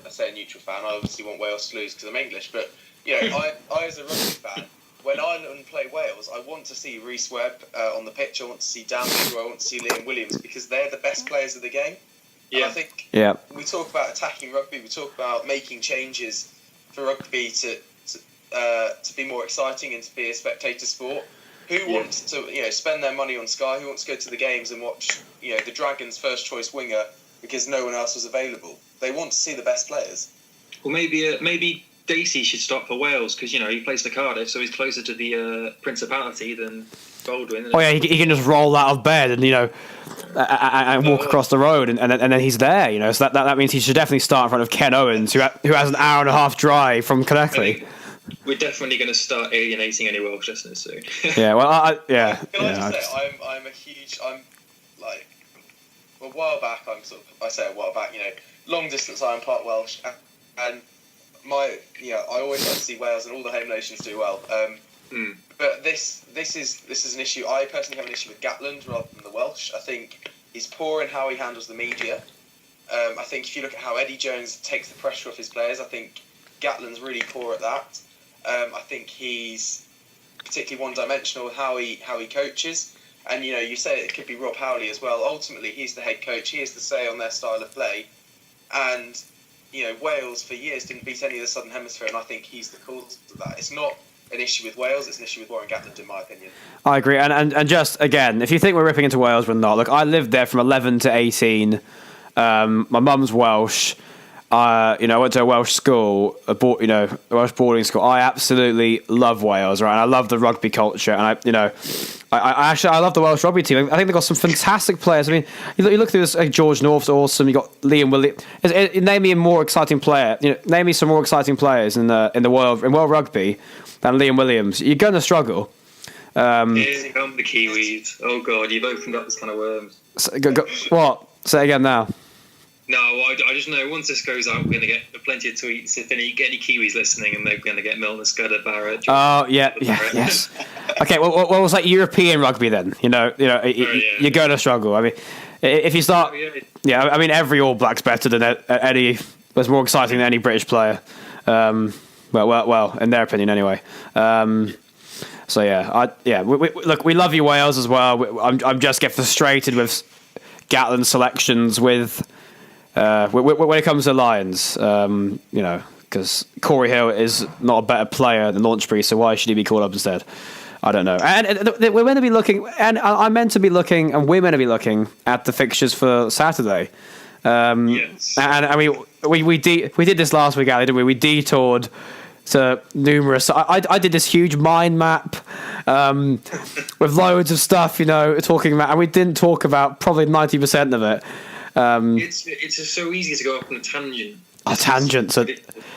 I say a neutral fan, I obviously want Wales to lose because I'm English, but, I as a rugby fan, when Ireland play Wales, I want to see Rhys Webb on the pitch, I want to see Dan Bigger, I want to see Liam Williams, because they're the best players of the game. Yeah. And I think we talk about attacking rugby, we talk about making changes for rugby to be more exciting and to be a spectator sport. Who wants to spend their money on Sky? Who wants to go to the games and watch the Dragons' first choice winger because no one else was available? They want to see the best players. Well, maybe Dacey should start for Wales because he plays for Cardiff, so he's closer to the Principality than Baldwin. Oh yeah, he can just roll out of bed and and walk across the road and then he's there. So that means he should definitely start in front of Ken Owens, who has an hour and a half drive from Connecticut. We're definitely going to start alienating any Welsh listeners soon. Yeah, well, Can I just say, I'm a huge, I'm like, a while back, I say a while back, long distance, I'm part Welsh, and I always like to see Wales and all the home nations do well. But this is an issue. I personally have an issue with Gatland rather than the Welsh. I think he's poor in how he handles the media. I think if you look at how Eddie Jones takes the pressure off his players, I think Gatland's really poor at that. I think he's particularly one-dimensional with how he coaches. And, you say it could be Rob Howley as well. Ultimately, he's the head coach. He has the say on their style of play. And, Wales for years didn't beat any of the Southern Hemisphere, and I think he's the cause of that. It's not an issue with Wales, it's an issue with Warren Gatland, in my opinion. I agree. And just, again, if you think we're ripping into Wales, we're not. Look, I lived there from 11 to 18. My mum's Welsh. I went to a Welsh school, a Welsh boarding school. I absolutely love Wales, right? And I love the rugby culture, and I love the Welsh rugby team. I think they've got some fantastic players. I mean, you look through this. George North's awesome. You got Liam Williams. Name me a more exciting player. Name me some more exciting players in world rugby than Liam Williams. You're going to struggle. Here come the Kiwis. Oh God, you've opened up this kind of worms. What? Say again now. No, I just know once this goes out, we're going to get plenty of tweets. If any Kiwis listening, and they're going to get Milner, Scudder, Barrett. Oh yes. Okay, well, what was like European rugby then? You're going to struggle. I mean, if you start, I mean, every All Black's better than Eddie. Was more exciting than any British player. Well, in their opinion, anyway. So look, we love you, Wales, as well. I'm just get frustrated with Gatland selections with. When it comes to Lions, because Corey Hill is not a better player than Launchbury, so why should he be called up instead? I don't know. And we're meant to be looking, and I'm meant to be looking, and we're meant to be looking at the fixtures for Saturday. Yes. And I mean, we did this last week, Ali, didn't we? We detoured to numerous. I did this huge mind map with loads of stuff, talking about, and we didn't talk about probably 90% of it. It's just so easy to go off on a tangent.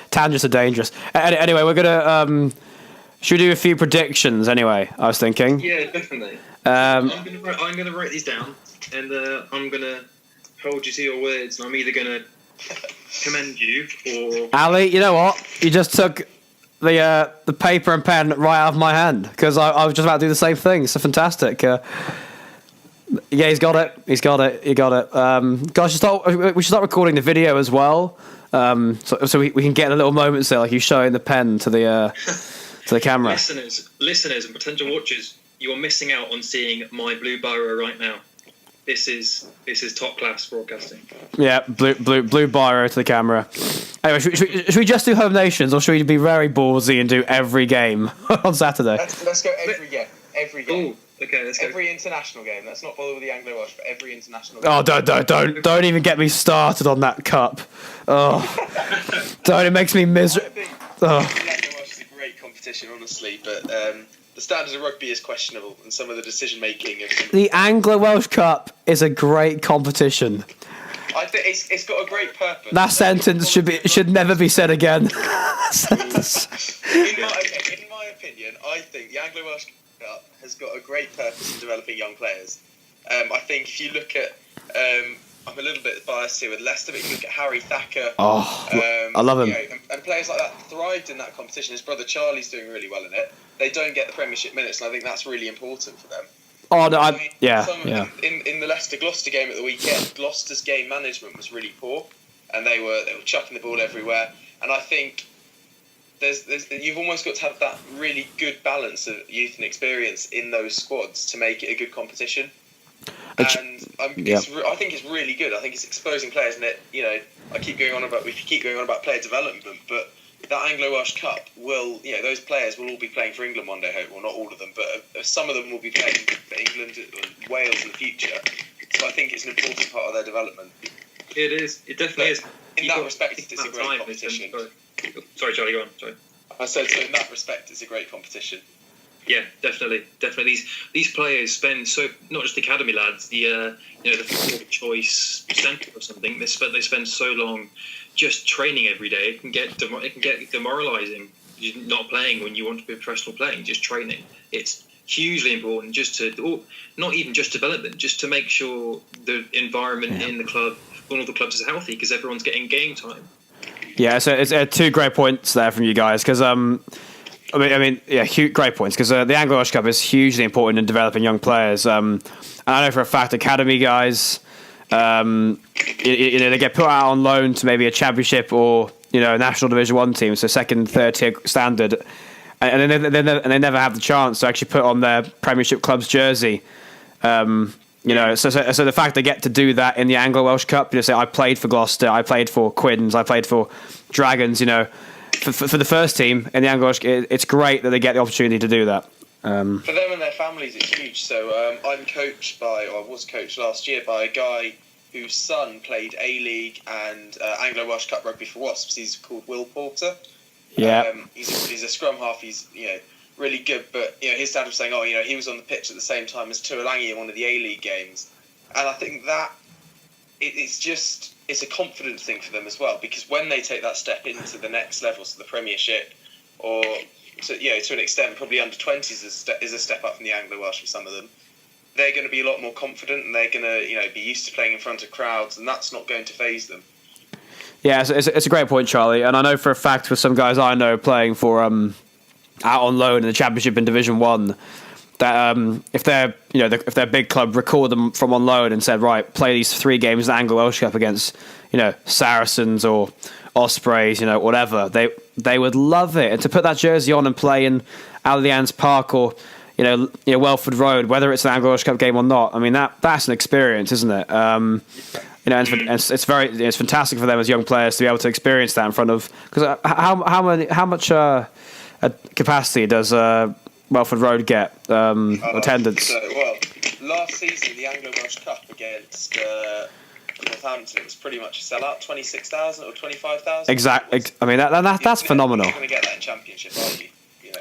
Tangents are dangerous. Anyway, we're gonna should we do a few predictions? Anyway, I was thinking. Yeah, definitely. I'm gonna write these down, and I'm gonna hold you to your words. And I'm either gonna commend you or Ali. You know what? You just took the paper and pen right out of my hand because I was just about to do the same thing. So fantastic. Yeah, he's got it. You got it. Guys, we should start recording the video as well, so we can get a little moment there, like you showing the pen to the camera. Listeners, and potential watchers, you are missing out on seeing my blue biro right now. This is top class broadcasting. Yeah, blue biro to the camera. Anyway, should we just do home nations, or should we be very ballsy and do every game on Saturday? Let's go every game. Ooh. Okay, let's go. Every international game. Let's not bother with the Anglo-Welsh, but every international game. Oh, don't even get me started on that cup. Oh, don't. It makes me miserable. The Anglo-Welsh is a great competition, honestly, but the standards of rugby is questionable, and some of the decision making. The Anglo-Welsh Cup is a great competition. I think it's got a great purpose. That sentence should never be said again. In my opinion, I think the Anglo-Welsh Cup has got a great purpose in developing young players. I think if you look at, I'm a little bit biased here with Leicester, but if you look at Harry Thacker, I love him, and players like that thrived in that competition. His brother Charlie's doing really well in it. They don't get the Premiership minutes, and I think that's really important for them. Oh no, In the Leicester-Gloucester game at the weekend, Gloucester's game management was really poor, and they were chucking the ball everywhere. And I think you've almost got to have that really good balance of youth and experience in those squads to make it a good competition. And I think it's really good. I think it's exposing players, and we keep going on about player development, but that Anglo-Welsh Cup will, those players will all be playing for England one day. Well, not all of them, but some of them will be playing for England and Wales in the future. So I think it's an important part of their development. It is. It definitely is. In that respect, it's a great competition. Sorry, Charlie, go on. Sorry. I said, so in that respect, it's a great competition. Yeah, definitely. These players spend not just the academy lads, the football choice centre or something. They spend so long just training every day. It can get demoralising. you're not playing when you want to be a professional playing, just training. It's hugely important or not even just development, just to make sure the environment in the club, one of the clubs, is healthy because everyone's getting game time. Yeah, so it's two great points there from you guys because great points because the Anglo-Welsh Cup is hugely important in developing young players. And I know for a fact academy guys, they get put out on loan to maybe a championship or a national Division 1 team, so second, third tier standard, and they never have the chance to actually put on their Premiership club's jersey. So the fact they get to do that in the Anglo-Welsh Cup, say I played for Gloucester, I played for Quins, I played for Dragons, for the first team in the Anglo-Welsh, it's great that they get the opportunity to do that. For them and their families, it's huge. So I was coached last year by a guy whose son played A-League and Anglo-Welsh Cup rugby for Wasps. He's called Will Porter. Yeah. He's a scrum half. He's really good. But his dad was saying, he was on the pitch at the same time as Tuolangi in one of the A-League games. And I think that it's a confidence thing for them as well, because when they take that step into the next level, so the Premiership, or to an extent probably under 20s is a step up from the Anglo-Welsh for some of them, they're going to be a lot more confident and they're going to be used to playing in front of crowds, and that's not going to faze them. Yeah, it's a great point, Charlie. And I know for a fact with some guys I know playing for out on loan in the Championship in Division 1, that if their big club recalled them from on loan and said, right, play these 3 games in the Anglo-Welsh Cup against Saracens or Ospreys, whatever, they would love it. And to put that jersey on and play in Allianz Park or Welford Road, whether it's an Anglo-Welsh Cup game or not, I mean that's an experience, isn't it? And it's fantastic for them as young players to be able to experience that in front of, because how much capacity does Welford Road get attendance? Last season the Anglo-Welsh Cup against Northampton, it was pretty much a sellout, 26,000 or 25,000. Exactly. I mean that's phenomenal. You're going to get that in Championship, aren't you?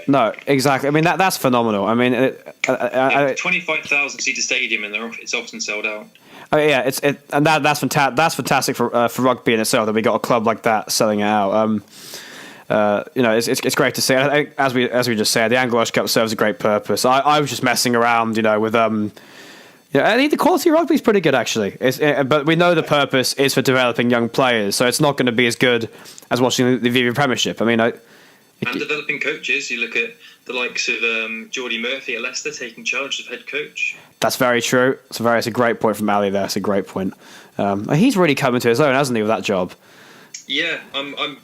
No, exactly. I mean that's phenomenal. I mean, 25,000 seat stadium, and it's often sold out. Oh yeah, that's fantastic. That's fantastic for rugby in itself that we got a club like that selling it out. It's great to see. I think, as we just said, the Anglo-Welsh Cup serves a great purpose. I was just messing around, with I think the quality of rugby is pretty good actually. But we know the purpose is for developing young players, so it's not going to be as good as watching the VV Premiership. I mean, and developing coaches. You look at the likes of Geordie Murphy at Leicester taking charge as head coach. That's very true. It's a great point from Ali there. It's a great point. He's really coming to his own, hasn't he, with that job? Yeah, I'm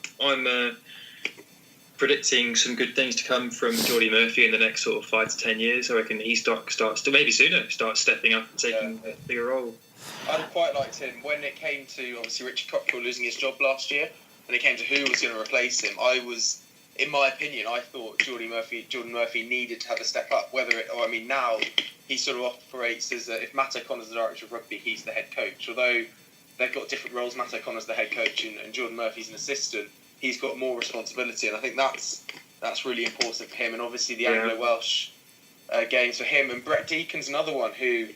predicting some good things to come from Geordie Murphy in the next sort of 5 to 10 years. I reckon he starts to maybe sooner start stepping up and taking a bigger role. I quite liked him when it came to obviously Richie Cockrell losing his job last year, and it came to who was going to replace him. In my opinion, I thought Jordan Murphy needed to have a step up. Now he sort of operates as if Matt O'Connor's the director of rugby, he's the head coach. Although they've got different roles, Matt O'Connor's the head coach and Jordan Murphy's an assistant. He's got more responsibility, and I think that's really important for him. And obviously the Anglo-Welsh games for him. And Brett Deacon's another one who,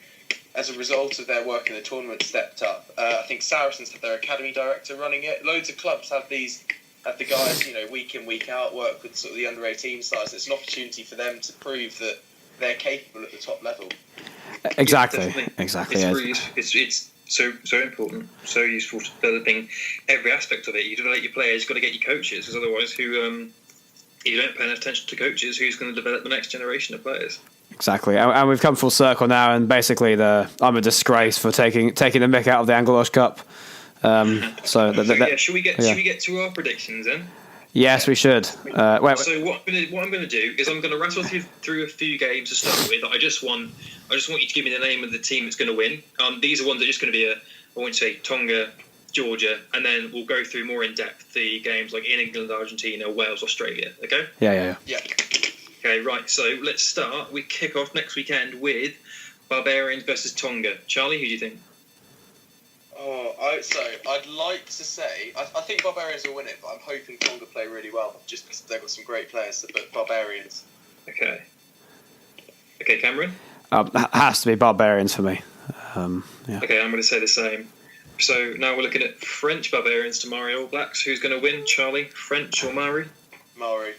as a result of their work in the tournament, stepped up. I think Saracens have their academy director running it. Loads of clubs have the guys, week in, week out, work with sort of the under-18 sides. It's an opportunity for them to prove that they're capable at the top level. Exactly. It's so important, so useful to developing every aspect of it. You develop your players, you've got to get your coaches, because otherwise, you don't pay enough attention to coaches, who's going to develop the next generation of players? Exactly, and we've come full circle now, and basically I'm a disgrace for taking the mick out of the Anglo-Welsh Cup. Should we get to our predictions then? Yes, we should. So what I'm going to do is I'm going to rattle through a few games to start with. I just want you to give me the name of the team that's going to win. These are ones that are just going to be I won't say Tonga, Georgia, and then we'll go through more in depth the games like in England, Argentina, Wales, Australia. Okay? Yeah. Okay, right. So let's start. We kick off next weekend with Barbarians versus Tonga. Charlie, who do you think? I'd like to say I think Barbarians will win it, but I'm hoping Tonga play really well, just because they've got some great players. But Barbarians. Okay, Cameron. It has to be Barbarians for me. Yeah. Okay, I'm going to say the same. So now we're looking at French Barbarians to Maori All Blacks. Who's going to win, Charlie? French or Maori? Maori.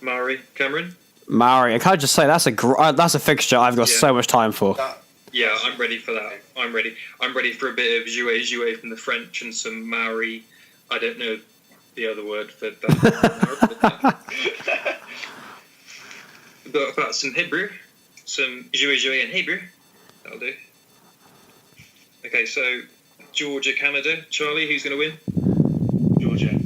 Maori, Cameron? Maori. Can I just say that's a fixture I've got so much time for. Yeah, I'm ready for that. I'm ready. I'm ready for a bit of jouet from the French and some Maori. I don't know the other word for that. But about some Hebrew, some jouet in Hebrew. That'll do. Okay, so Georgia, Canada. Charlie, who's going to win? Georgia.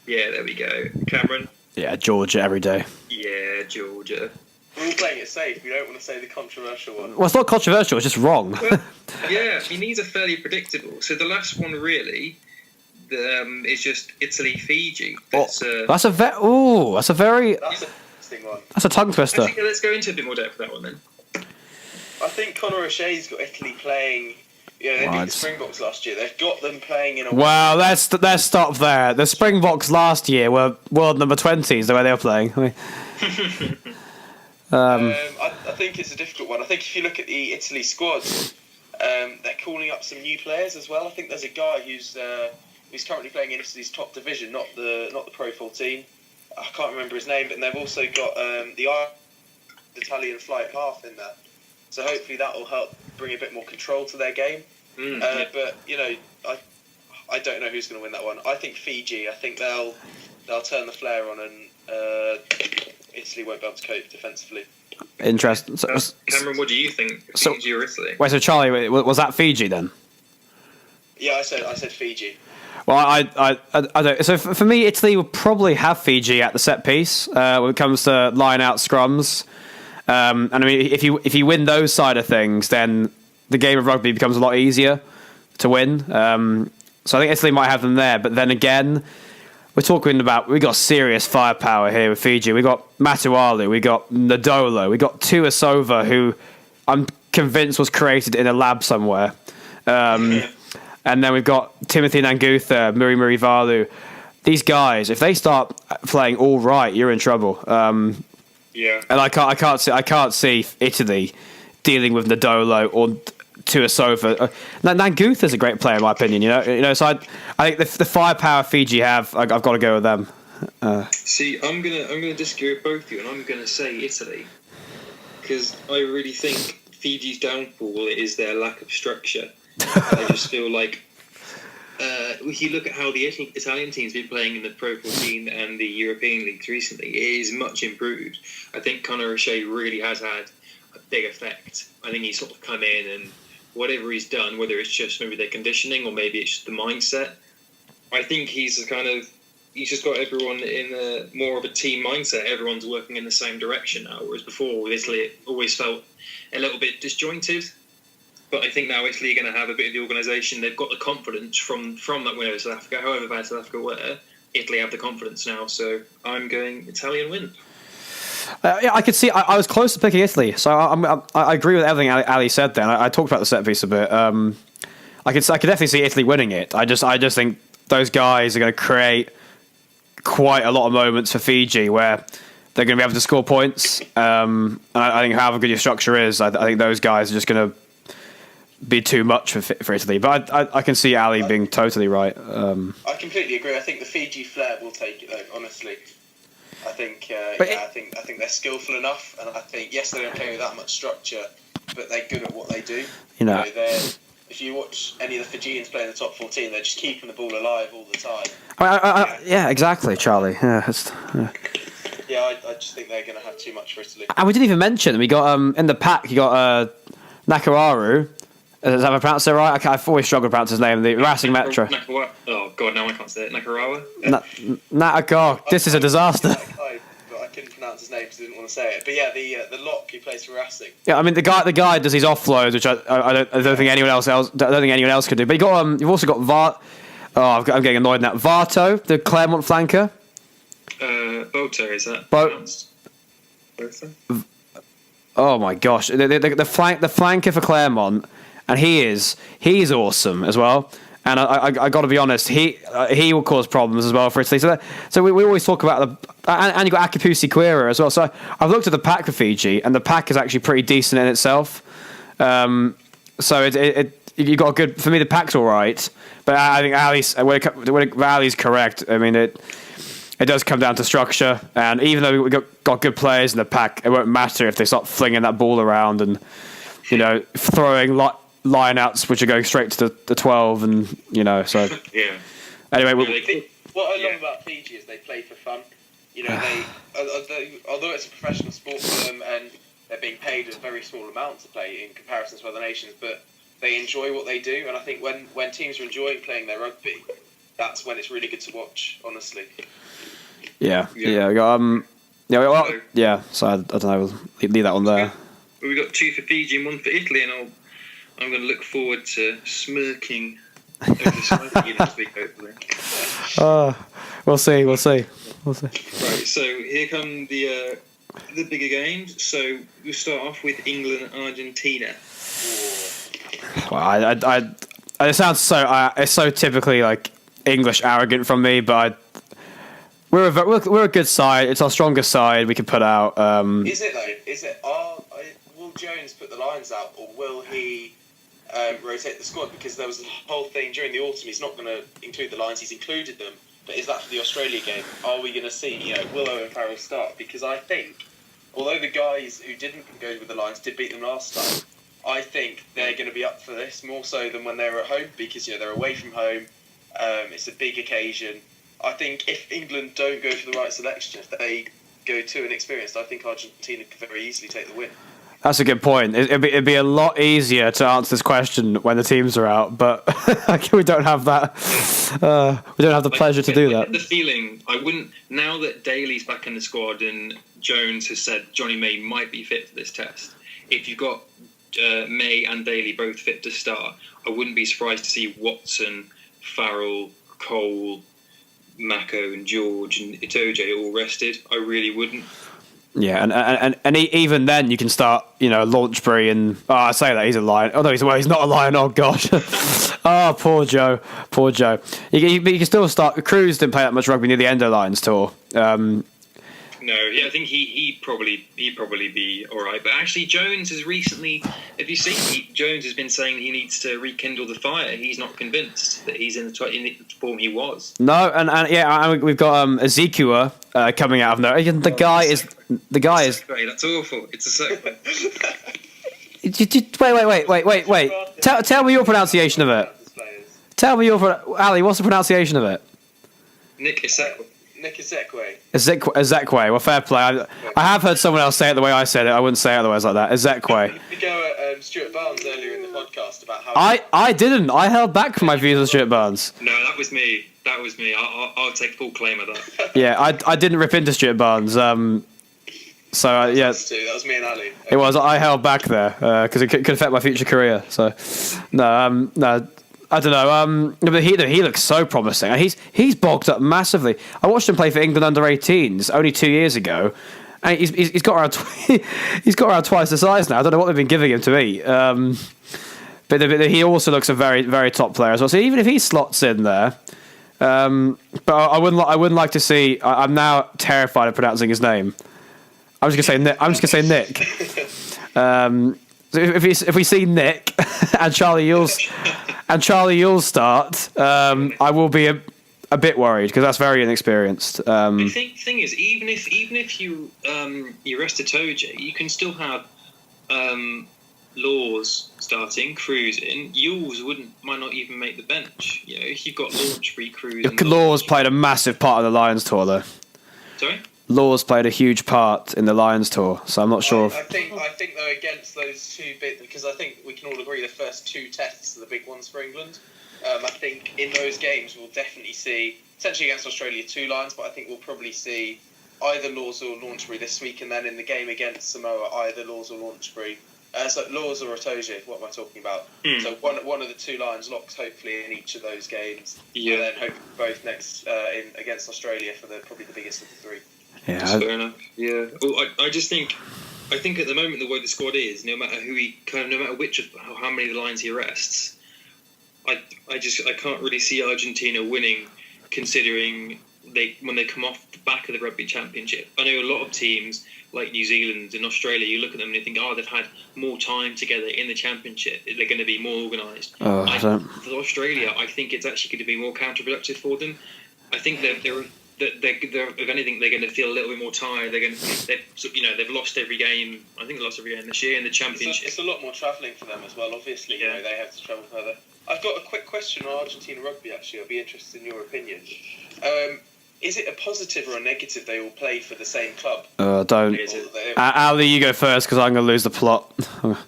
Yeah, there we go. Cameron? Yeah, Georgia every day. Yeah, Georgia. We're all playing it safe. We don't want to say the controversial one. Well, it's not controversial. It's just wrong. Well, yeah, I mean, these are fairly predictable. So the last one really is just Italy, Fiji. That's a very. That's an interesting one. That's a tongue twister. Let's go into a bit more depth for that one then. I think Conor O'Shea's got Italy playing. Yeah, they beat the Springboks last year. They've got them playing in a. Well, let's stop there. The Springboks last year were world number 20s the way they were playing. I mean, I think it's a difficult one. I think if you look at the Italy squad, they're calling up some new players as well. I think there's a guy who's currently playing in Italy's top division, not the Pro 14. I can't remember his name, but they've also got the Italian flight half in there. So hopefully that will help bring a bit more control to their game. But I don't know who's going to win that one. I think Fiji. I think they'll turn the flare on and Italy won't be able to cope defensively. Interesting. So, Cameron, what do you think? Fiji or Italy? Wait, so Charlie, was that Fiji then? Yeah, I said Fiji. Well, I don't. So for me, Italy would probably have Fiji at the set piece when it comes to line out scrums. And I mean, if you win those side of things, then the game of rugby becomes a lot easier to win. So I think Italy might have them there. But then again, we're talking about we got serious firepower here with Fiji. We got Matualu, we got Ndolo, we got Tuasova, who I'm convinced was created in a lab somewhere. And then we've got Timothy Nangutha, Muri Valu. These guys, if they start playing all right, you're in trouble. Yeah, and I can't see Italy dealing with Ndolo or Tuasova. Nangutha's a great player in my opinion. You know. So I think the firepower Fiji have, I've got to go with them. See, I'm gonna disagree with both of you, and I'm gonna say Italy because I really think Fiji's downfall is their lack of structure. I just feel like if you look at how the Italian team's been playing in the Pro 14 and the European leagues recently, it is much improved. I think Conor O'Shea really has had a big effect. I think he's sort of come in and whatever he's done, whether it's just maybe their conditioning or maybe it's just the mindset, I think he's just got everyone in a more of a team mindset. Everyone's working in the same direction now, whereas before with Italy it always felt a little bit disjointed. But I think now Italy are going to have a bit of the organisation. They've got the confidence from that win over South Africa. However bad South Africa were, Italy have the confidence now. So I'm going Italian win. Yeah, I could see. I was close to picking Italy, so I agree with everything Ali said. Then I talked about the set piece a bit. I could definitely see Italy winning it. I just think those guys are going to create quite a lot of moments for Fiji where they're going to be able to score points. And I think however good your structure is, I think those guys are just going to be too much for Italy. But I can see Ali being totally right. I completely agree. I think the Fiji flair will take it though, honestly. I think I think they're skillful enough, and I think yes, they don't play with that much structure, but they're good at what they do. You know if you watch any of the Fijians play in the top 14, they're just keeping the ball alive all the time. Yeah, exactly, Charlie. Yeah, I just think they're going to have too much for Italy. And we didn't even mention we got in the pack. You got Nakararu. Is that how I pronounce it right? I've always struggled to pronounce his name. The Racing Metro. Oh God, now I can't say it. Nakarawa. God, this is a disaster. But I couldn't pronounce his name because I didn't want to say it. But yeah, the lock who plays for Racing. Yeah, I mean the guy does his offloads, which I don't think anyone else could do. But you've also got Vart. Oh, I'm getting annoyed now. Varto, the Claremont flanker. Boto, is that? Boto. Oh my gosh, the flanker for Claremont. And he's awesome as well. And I got to be honest, he will cause problems as well for Italy. So we always talk about and you got Akapusi Quira as well. So I've looked at the pack for Fiji, and the pack is actually pretty decent in itself. So you got a good. For me, the pack's all right, but I think Ali's correct. I mean, it does come down to structure. And even though we've got good players in the pack, it won't matter if they start flinging that ball around and, throwing line-outs which are going straight to the 12 and, so... Yeah. Anyway... What I love about Fiji is they play for fun. Although it's a professional sport for them and they're being paid a very small amount to play in comparison to other nations, but they enjoy what they do. And I think when teams are enjoying playing their rugby, that's when it's really good to watch, honestly. Yeah. So I don't know. We'll leave that one there. We got 2 for Fiji and 1 for Italy, and I'm going to look forward to smirking over smirking next week, hopefully. We'll see. Right, so here come the bigger games. So we'll start off with England and Argentina. Well, it sounds so. It's so typically like English arrogant from me, but we're a good side. It's our strongest side we can put out. Is it though? Is it? Will Jones put the Lions out, or will he rotate the squad? Because there was the whole thing during the autumn. He's not going to include the Lions. He's included them. But is that for the Australia game? Are we going to see, will Owen Farrell start? Because I think, although the guys who didn't go with the Lions did beat them last time, I think they're going to be up for this more so than when they were at home because they're away from home. It's a big occasion. I think if England don't go for the right selection, if they go too inexperienced, I think Argentina could very easily take the win. That's a good point. It'd be a lot easier to answer this question when the teams are out, but we don't have that. We don't have the pleasure to do that. The feeling I wouldn't now that Daly's back in the squad and Jones has said Johnny May might be fit for this test. If you've got May and Daly both fit to start, I wouldn't be surprised to see Watson, Farrell, Cole, Mako, and George and Itoje all rested. I really wouldn't. Yeah, and even then you can start, Launchbury and I say that he's a Lion. Oh no, he's not a Lion. Oh gosh, poor Joe. You can still start. Cruz didn't play that much rugby near the end of the Lions tour. No, yeah, I think he'd probably be all right. But actually, Jones has recently. Have you seen? Jones has been saying he needs to rekindle the fire. He's not convinced that he's in the form he was. No, and we've got Ezekiel coming out of nowhere. The guy is. That's awful. It's a segue. Wait. Tell me your pronunciation of it. Tell me Ali. What's the pronunciation of it? Nick Isekwe. Ezekwe. Well, fair play. I have heard someone else say it the way I said it. I wouldn't say it otherwise like that. Ezekwe. You go at Stuart Barnes earlier in the podcast about how... I didn't. I held back from my views on Stuart Barnes. No, that was me. I'll take full claim of that. Yeah, I didn't rip into Stuart Barnes. That was me and Ali. It was. I held back there because it could affect my future career. So, no. I don't know. But he looks so promising. He's bulked up massively. I watched him play for England under 18s only 2 years ago, and he's got around he's got around twice the size now. I don't know what they've been giving him to eat. But he also looks a very very top player as well. So even if he slots in there, but I wouldn't like to see. I'm now terrified of pronouncing his name. I'm just gonna say Nick. So if we see Nick and Charlie Yule's start, I will be a bit worried because that's very inexperienced. The thing is, even if you rest Itoje, you can still have Laws starting, Cruz in. Yules might not even make the bench. If you've got Launchbury, Cruz. Laws played a massive part of the Lions tour, though. Sorry. Laws played a huge part in the Lions tour, so I'm not sure. I think though against those two big, because I think we can all agree the first two tests are the big ones for England. I think in those games we'll definitely see, essentially against Australia, 2 Lions, but I think we'll probably see either Laws or Launchbury this week, and then in the game against Samoa, either Laws or Launchbury. So Laws or Itoje, what am I talking about? So one of the 2 Lions locked hopefully in each of those games, and then hope both next in against Australia for probably the biggest of the 3. Yeah, that's fair enough. Yeah. Well, I think at the moment the way the squad is, no matter which of how many of the Lions he arrests, I can't really see Argentina winning, considering when they come off the back of the Rugby Championship. I know a lot of teams like New Zealand and Australia, you look at them and you think, they've had more time together in the Championship. They're going to be more organised. For Australia, I think it's actually going to be more counterproductive for them. I think that they're if anything, they're going to feel a little bit more tired. They've lost every game. I think they lost every game this year in the championship. It's a lot more travelling for them as well. Obviously, you know, they have to travel further. I've got a quick question on Argentina rugby. Actually, I'd be interested in your opinion. Is it a positive or a negative they all play for the same club? Don't. Ali, you go first because I'm going to lose the plot. Well,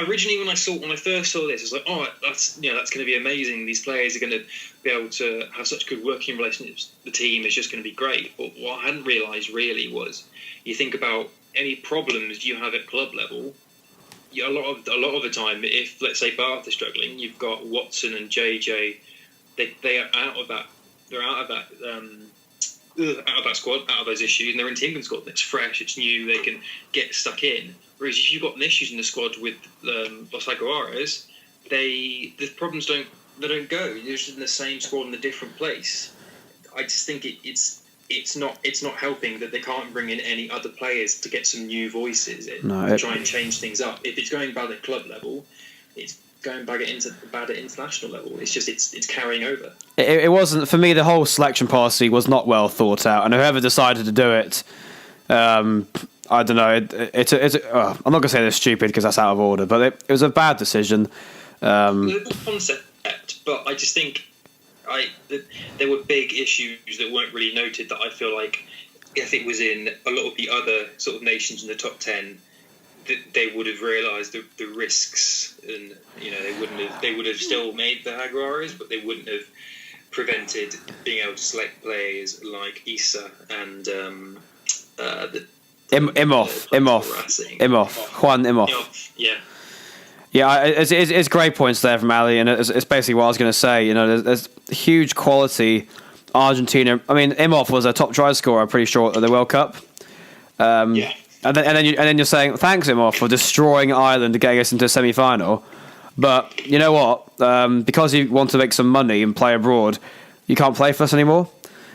originally when I first saw this, I was like, oh, that's going to be amazing. These players are going to be able to have such good working relationships. The team is just going to be great. But what I hadn't realised really was, you think about any problems you have at club level. A lot of the time, if let's say Bath is struggling, you've got Watson and JJ. They are out of that. They're out of that squad, out of those issues, and they're in the England squad. It's fresh, it's new. They can get stuck in. Whereas if you've got issues in the squad with Los Aguares, the problems don't go. You're just in the same squad in a different place. I just think it's not helping that they can't bring in any other players to get some new voices in to try and change things up. If it's going bad at club level, it's going bad at international level. It's just it's carrying over. It wasn't for me. The whole selection policy was not well thought out, and whoever decided to do it, I don't know. I'm not going to say they're stupid because that's out of order, but it was a bad decision. The concept, but I just think there were big issues that weren't really noted that I feel like if it was in a lot of the other sort of nations in the top 10, that they would have realised the risks, and they would have still made the Jaguares, but they wouldn't have prevented being able to select players like Issa and Juan Imhoff. Yeah, it's great points there from Ali, and it's basically what I was going to say. You know, there's huge quality Argentina. I mean, Imhoff was a top try scorer, I'm pretty sure, at the World Cup. And then you're saying thanks Imhoff for destroying Ireland to getting us into a semi-final. But you know what? Because you want to make some money and play abroad, you can't play for us anymore.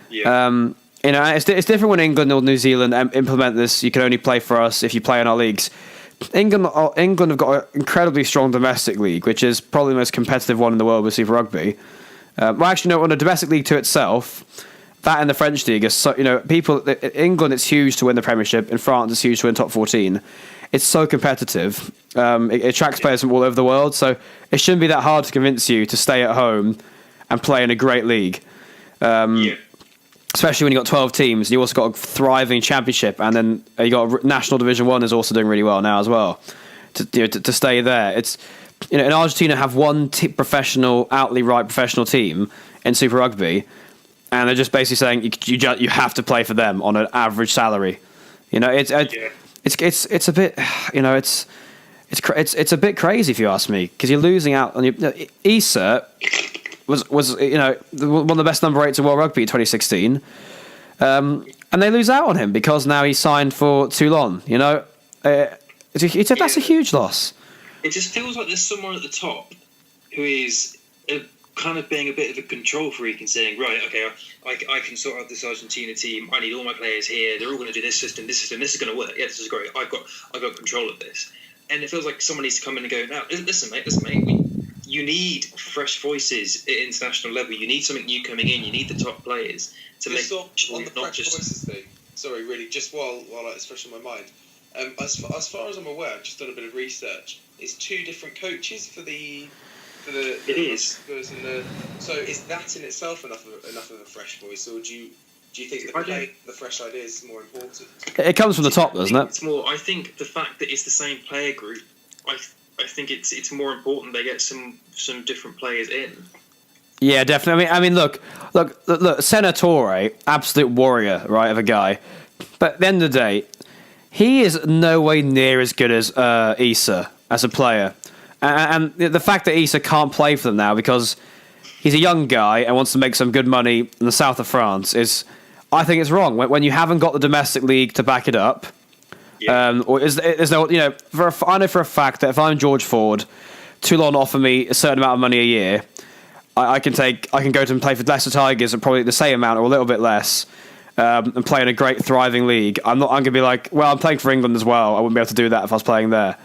Yeah. It's different when England or New Zealand implement this. You can only play for us if you play in our leagues. England have got an incredibly strong domestic league, which is probably the most competitive one in the world with Super Rugby. On a domestic league to itself, that and the French league is so, England, it's huge to win the Premiership. In France, it's huge to win top 14. It's so competitive. It attracts players from all over the world, so it shouldn't be that hard to convince you to stay at home and play in a great league. Especially when you've got 12 teams, and you also got a thriving championship, and then you got National Division 1 is also doing really well now as well. To stay there, it's in Argentina have one outright professional team in Super Rugby, and they're just basically saying you have to play for them on an average salary. It's a bit it's a bit crazy if you ask me, because you're losing out on Issa was one of the best number 8s in World Rugby in 2016, and they lose out on him because now he's signed for Toulon. That's a huge loss. It just feels like there's someone at the top who is kind of being a bit of a control freak and saying, right, okay, I can sort out this Argentina team. I need all my players here. They're all going to do this system. This is going to work. Yeah, this is great. I've got control of this. And it feels like someone needs to come in and go, now, listen, mate. You need fresh voices at international level. You need something new coming in. You need the top players to just on the fresh voices thing. Sorry, really, just while it's fresh on my mind. As far as I'm aware, I've just done a bit of research. It's 2 different coaches for the. It is. So is that in itself enough of a fresh voice, or do you think the fresh idea is more important? It comes from the top, doesn't it? It's more. I think the fact that it's the same player group. I think it's more important they get some different players in. Yeah, definitely. I mean, look, Senatore, absolute warrior, right, of a guy. But at the end of the day, he is no way near as good as Issa as a player. And the fact that Issa can't play for them now because he's a young guy and wants to make some good money in the south of France I think it's wrong. When you haven't got the domestic league to back it up, or is no, I know for a fact that if I'm George Ford, Toulon offer me a certain amount of money a year, I can go to and play for Leicester Tigers and probably the same amount or a little bit less, and play in a great thriving league. I'm going to be like, well, I'm playing for England as well. I wouldn't be able to do that if I was playing there.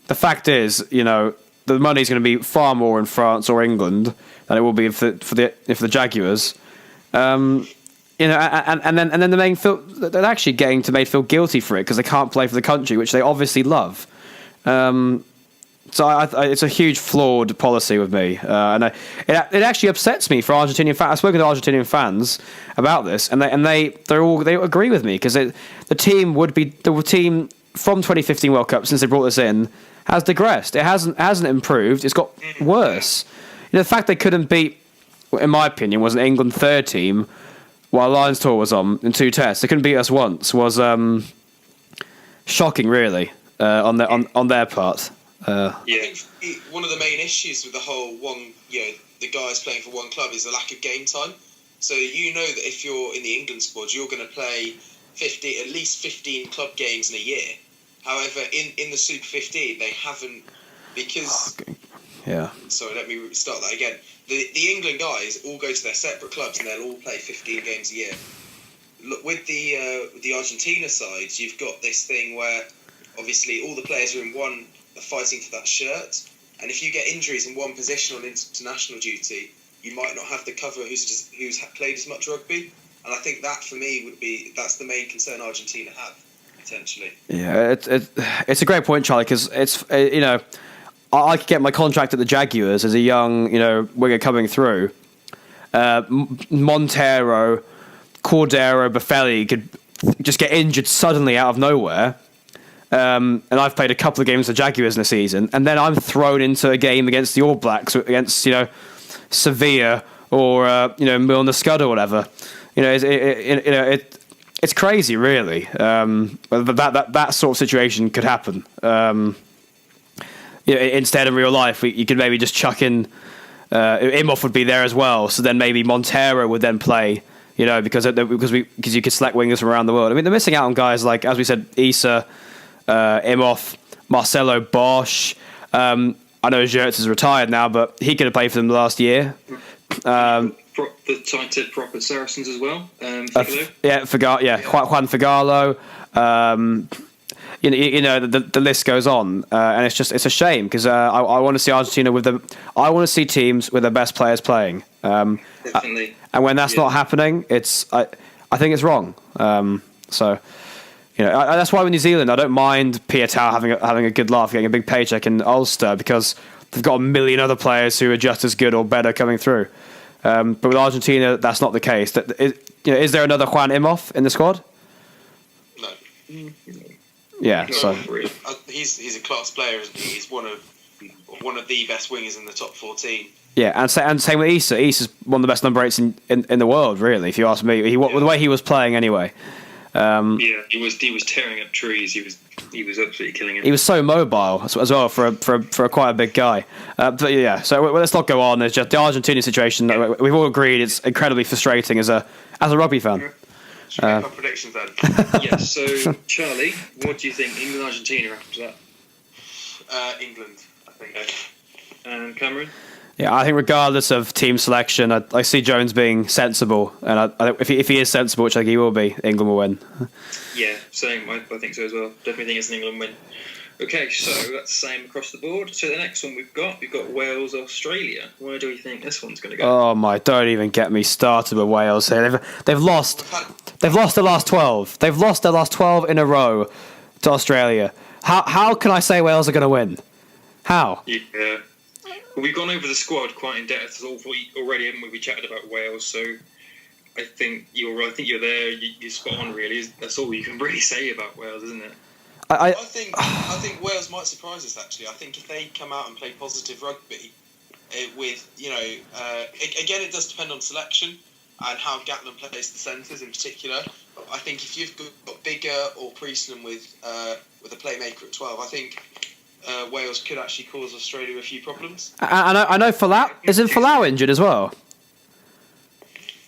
The fact is, the money's going to be far more in France or England than it will be for the Jaguars. And then they're actually getting made feel guilty for it because they can't play for the country, which they obviously love. So it's a huge flawed policy with me, and it actually upsets me for Argentinian fans. I've spoken to Argentinian fans about this, and they agree with me because the team from 2015 World Cup, since they brought this in, has digressed. It hasn't improved. It's got worse. The fact they couldn't beat, in my opinion, was an England third team while Lions tour was on in 2 tests. They couldn't beat us once. Was shocking, really, on their part. I think one of the main issues with the whole the guys playing for one club is the lack of game time. So that if you're in the England squad, you're going to play at least 15 club games in a year. However, in the Super 15, they haven't, because... Yeah. Sorry, let me start that again. The England guys all go to their separate clubs and they'll all play 15 games a year. Look, with the Argentina side, you've got this thing where obviously all the players are fighting for that shirt, and if you get injuries in one position on international duty, you might not have the cover who's played as much rugby. And I think that for me that's the main concern Argentina have potentially. Yeah, it's a great point, Charlie, because it's I could get my contract at the Jaguars as a young winger coming through. Montero, Cordero, Buffelli could just get injured suddenly out of nowhere. And I've played a couple of games for Jaguars in the season, and then I'm thrown into a game against the All Blacks, against Sevilla or Milner Scud or whatever. It's crazy, really. That sort of situation could happen. Instead, in real life, you could maybe just chuck in. Imhoff would be there as well, so then maybe Montero would then play. Because you could select wingers from around the world. I mean, they're missing out on guys like, as we said, Issa, Imhoff, Marcelo Bosch. I know Gertz is retired now, but he could have played for them last year. The tight tip prop at Saracens as well. Juan Figalo. The list goes on, and it's a shame because I want to see Argentina I want to see teams with their best players playing. Definitely. And when that's not happening, I think it's wrong. That's why with New Zealand, I don't mind Piatau having a good laugh, getting a big paycheck in Ulster, because they've got a million other players who are just as good or better coming through. But with Argentina, that's not the case. Is there another Juan Imhoff in the squad? No. Yeah, no, so he's a class player, isn't he? He's one of the best wingers in the top 14. Yeah, and same with Issa. Issa's one of the best number 8s in the world, really. If you ask me, the way he was playing anyway. He was tearing up trees. He was absolutely killing it. He was so mobile as well for quite a big guy. But yeah, so let's not go on. It's just the Argentina situation. We've all agreed it's incredibly frustrating as a rugby fan. Should we get our predictions then? Yes. So Charlie, what do you think? England, Argentina after that? England, I think. And Cameron? Yeah, I think regardless of team selection, I see Jones being sensible, and if he is sensible, which I think he will be, England will win. Yeah, same. I think so as well. Definitely think it's an England win. Okay, so that's the same across the board. So the next one we've got Wales, Australia. Where do we think this one's going to go? Oh my! Don't even get me started with Wales here. They've lost the last 12. They've lost their last 12 in a row to Australia. How can I say Wales are going to win? How? Yeah. Well, we've gone over the squad quite in depth already, haven't we? We chatted about Wales, so I think you're there. You're spot on, really. That's all you can really say about Wales, isn't it? I think Wales might surprise us, actually. I think if they come out and play positive rugby, again, it does depend on selection and how Gatland plays the centres in particular. But I think if you've got Biggar or Priestland with a playmaker at 12, I think Wales could actually cause Australia a few problems. I know Folau. Isn't Folau injured as well?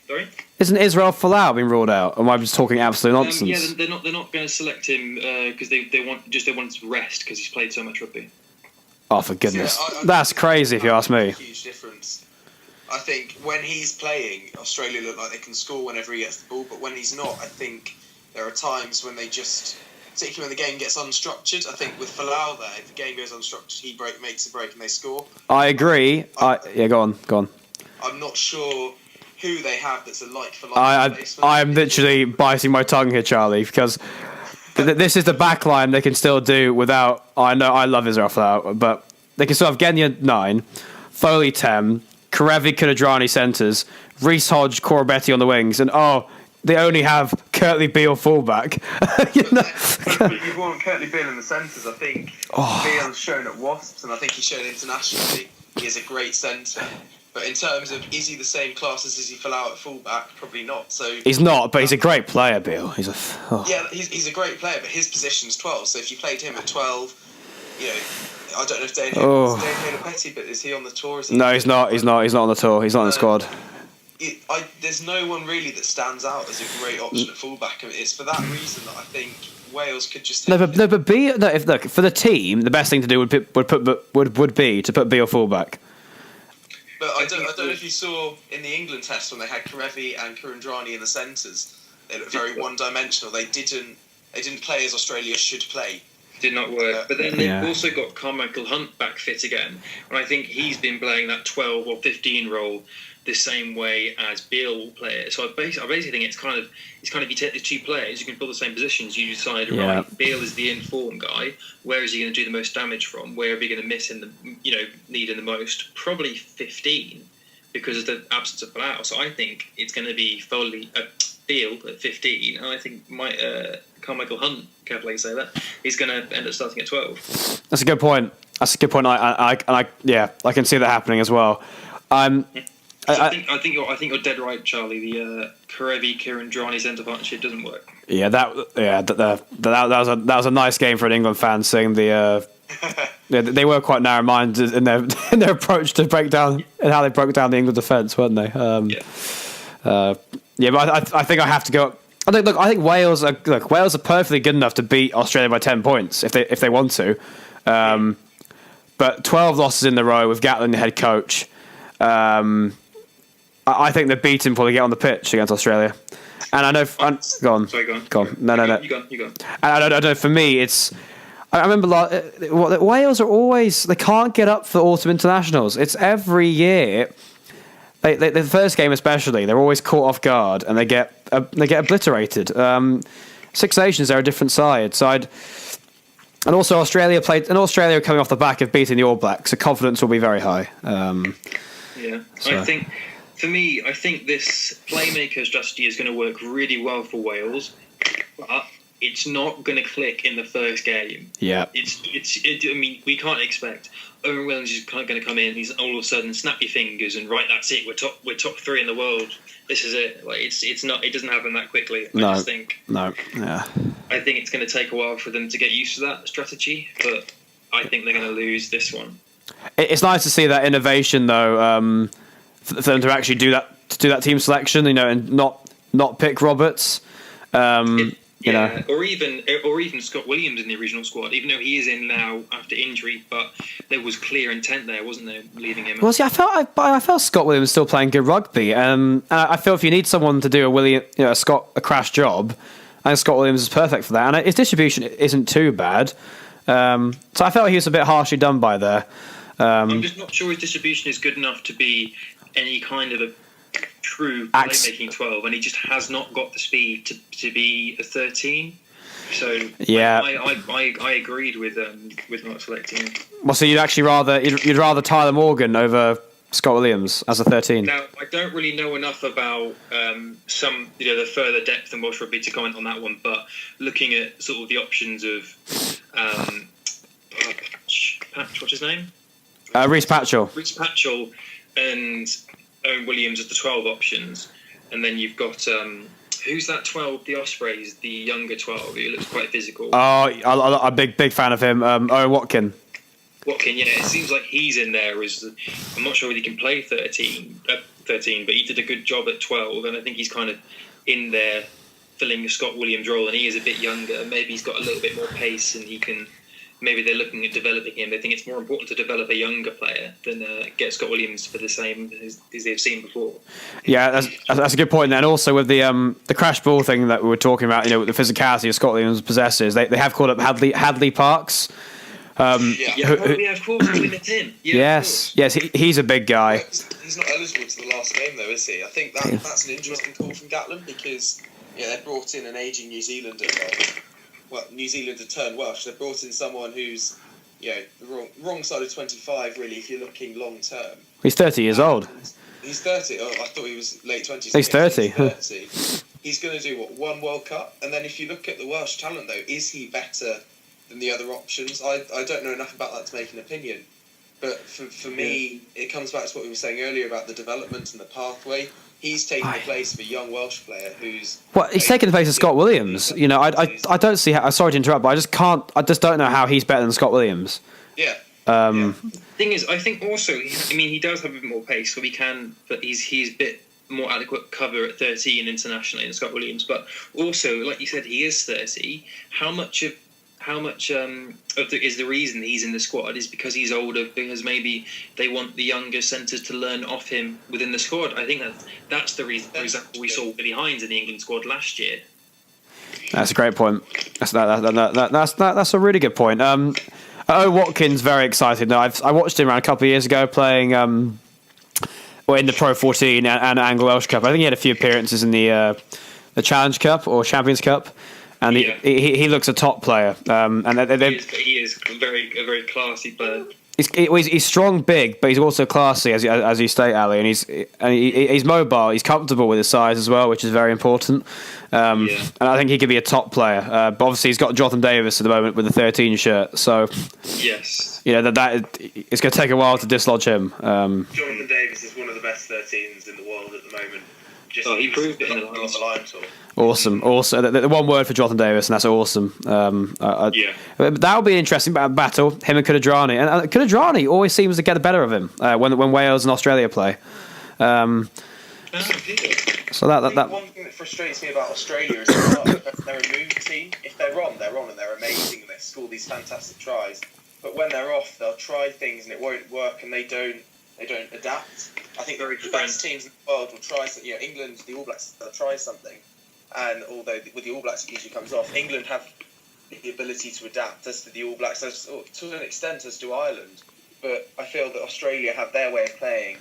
Sorry? Isn't Israel Folau being ruled out? Or am I just talking absolute nonsense? Yeah, they're not going to select him because they want to rest because he's played so much rugby. Oh, for goodness, that's crazy if you ask me. Huge difference. I think when he's playing, Australia look like they can score whenever he gets the ball, but when he's not, I think there are times when they just, particularly when the game gets unstructured. I think with Folau there, if the game goes unstructured, he makes a break and they score. I agree. Go on. I'm not sure who they have that's a like for like replacement. I am literally biting my tongue here, Charlie, because this is the back line they can still do without. I know I love Israel Folau, but they can still have Genia 9, Foley 10, Karevi Kunadrani centres, Reece Hodge, Corabetti on the wings, and they only have Curtly Beale fullback. But you want Curtly Beale in the centres. I think Beale's shown at Wasps, and I think he's shown internationally he is a great centre. But in terms of, is he the same class as Izzy Folau at fullback? Probably not. So he's not, but he's a great player, Beale. Yeah, he's a great player, but his position's 12. So if you played him at 12, you know, I don't know if Dane Petrie, but is he on the tour? No, he's not. He's not on the tour. He's not in the squad. There's no one really that stands out as a great option at fullback. I mean, it's for that reason that I think Wales could just for the team, the best thing to do would be to put Beale fullback. But I don't know if you saw in the England test when they had Karevi and Kurandrani in the centres, they looked very one-dimensional. They didn't play as Australia should play. Did not work. But then they've also got Carmichael Hunt back fit again, and I think he's been playing that 12 or 15 role the same way as Beale will play it. So I basically think it's kind of you take the two players, you can fill the same positions, you decide right, Beale is the inform guy, where is he going to do the most damage from? Where are we going to miss in the need in the most? Probably 15 because of the absence of Folau. So I think it's going to be Beale at 15, and I think Carmichael Hunt, careful how you say that, he's going to end up starting at 12. That's a good point. I can see that happening as well. I think you're dead right, Charlie. The Karevi Kurandrani centre partnership doesn't work. Yeah, that was a nice game for an England fan, seeing they were quite narrow-minded in their approach to break down and how they broke down the England defence, weren't they? But I think I have to go. I think Wales are perfectly good enough to beat Australia by 10 points if they want to. But 12 losses in a row with Gatlin the head coach. I think they're beaten before they get on the pitch against Australia. And I know... go on. Sorry, go on. Go on. No. You go. And I don't know, for me, it's... I remember Wales are always... They can't get up for autumn internationals. It's every year... the first game especially, they're always caught off guard and they get obliterated. Six Nations are a different side. And also Australia coming off the back of beating the All Blacks, so confidence will be very high. I think this playmaker strategy is going to work really well for Wales, but it's not going to click in the first game. Yeah, I mean, we can't expect Owen Williams is going to come in. He's all of a sudden snap your fingers and right, that's it. We're top 3 in the world. This is it. Like it's not. It doesn't happen that quickly. I think it's going to take a while for them to get used to that strategy, but I think they're going to lose this one. It's nice to see that innovation, though, for them to actually do that team selection, and not pick Roberts. Or even Scott Williams in the original squad, even though he is in now after injury, but there was clear intent there, wasn't there, leaving him? Well, see, I felt Scott Williams still playing good rugby, and I feel if you need someone to do a crash job, I think Scott Williams is perfect for that, and his distribution isn't too bad. So I felt he was a bit harshly done by there. I'm just not sure his distribution is good enough to be any kind of a true playmaking 12, and he just has not got the speed to be a 13. So yeah, I agreed with not selecting him. Well, so you'd rather Tyler Morgan over Scott Williams as a 13. Now I don't really know enough about the further depth in Welsh Rugby to comment on that one, but looking at sort of the options of what's his name? Reece Patchell. Reece Patchell and Owen Williams as the 12 options, and then you've got who's that 12? The Ospreys, the younger 12, who looks quite physical. Oh, I'm a big fan of him. Owen Watkin. Watkin, yeah, it seems like he's in there. I'm not sure whether he can play 13, but he did a good job at 12, and I think he's kind of in there filling Scott Williams' role, and he is a bit younger. Maybe he's got a little bit more pace, and he can. Maybe they're looking at developing him. They think it's more important to develop a younger player than get Scott Williams for the same as they've seen before. Yeah, that's a good point. And also with the crash ball thing that we were talking about, with the physicality of Scott Williams possesses, they have called up Hadley Parks, Of course, it's him. Yeah, Yes, he's a big guy. He's not eligible to the last game, though, is he? I think that's an interesting call from Gatland because they brought in an ageing New Zealander. New Zealander turned Welsh. They brought in someone who's the wrong side of 25, really, if you're looking long term. He's 30 years old. He's 30. Oh, I thought he was late 20s. He's 30. He's going to do, one World Cup? And then if you look at the Welsh talent, though, is he better than the other options? I don't know enough about that to make an opinion. But for me, it comes back to what we were saying earlier about the development and the pathway. He's taking the place of a young Welsh player who's... Well, he's taking the place of Scott Williams. I don't see how... Sorry to interrupt, but I just don't know how he's better than Scott Williams. Yeah. Thing is, I think also, he does have a bit more pace, so but he's a bit more adequate cover at 13 internationally than Scott Williams. But also, like you said, he is 30. How much is the reason he's in the squad is because he's older, because maybe they want the younger centres to learn off him within the squad. I think that's the reason. For example, we saw Billy Hines in the England squad last year. That's a great point. That's a really good point. Watkins, very excited. No, I watched him around a couple of years ago playing in the Pro 14 and Anglo Welsh Cup. I think he had a few appearances in the Challenge Cup or Champions Cup. And he looks a top player. He is a very classy player. He's strong, big, but he's also classy, as you state, Ali. And he's mobile. He's comfortable with his size as well, which is very important. And I think he could be a top player. But obviously, he's got Jonathan Davis at the moment with the 13 shirt. So yes, that it's going to take a while to dislodge him. Jonathan Davis is one of the best 13s in the world at the moment. He proved it on the line tour. Awesome. The one word for Jonathan Davis, and that's awesome. That would be an interesting battle, him and Kudadrani. And Kudadrani always seems to get the better of him when Wales and Australia play. So that one thing that frustrates me about Australia is they're a move team. If they're on, and they're amazing, and they score these fantastic tries. But when they're off, they'll try things and it won't work, and they don't adapt. I think the best teams in the world will try something. England, the All Blacks, they'll try something. And although with the All Blacks it usually comes off, England have the ability to adapt as to the All Blacks, to an extent as do Ireland. But I feel that Australia have their way of playing,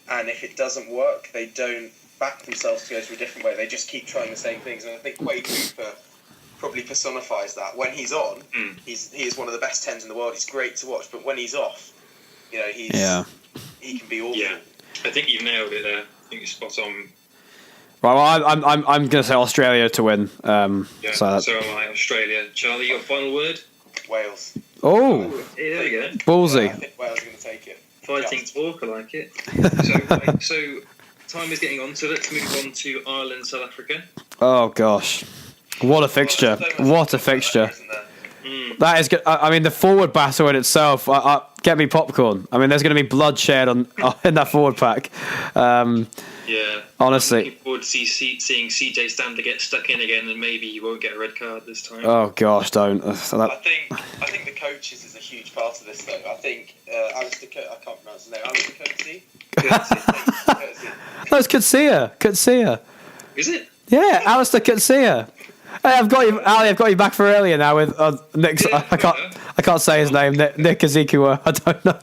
and if it doesn't work, they don't back themselves to go to a different way. They just keep trying the same things. And I think Quade Cooper probably personifies that. When he's on, he is one of the best 10s in the world. He's great to watch, but when he's off, he can be awful. Yeah, I think you've nailed it there. I think you're spot on. Right, well, I'm going to say Australia to win. So am I. Australia. Charlie, your final word? Wales. Oh, there we go. Ballsy. I think Wales are going to take it. Fighting talk, I like it. So time is getting on, so let's move on to Ireland, South Africa. Oh gosh, what a fixture! What a fixture! That is good. I mean, the forward battle in itself. Get me popcorn. I mean, there's going to be bloodshed in that forward pack. Honestly, I'm looking forward to seeing CJ Stander get stuck in again, and maybe he won't get a red card this time. Oh gosh, don't. I think the coaches is a huge part of this, though. I think Alistair, I can't pronounce his name. Alistair Coetzee. No, it's Coetzee. Is it? Yeah, Alistair Coetzee. Hey, I've got you, Ali. I've got you back for earlier now with Nick. I can't say his name. Nick Ezekua. I don't know.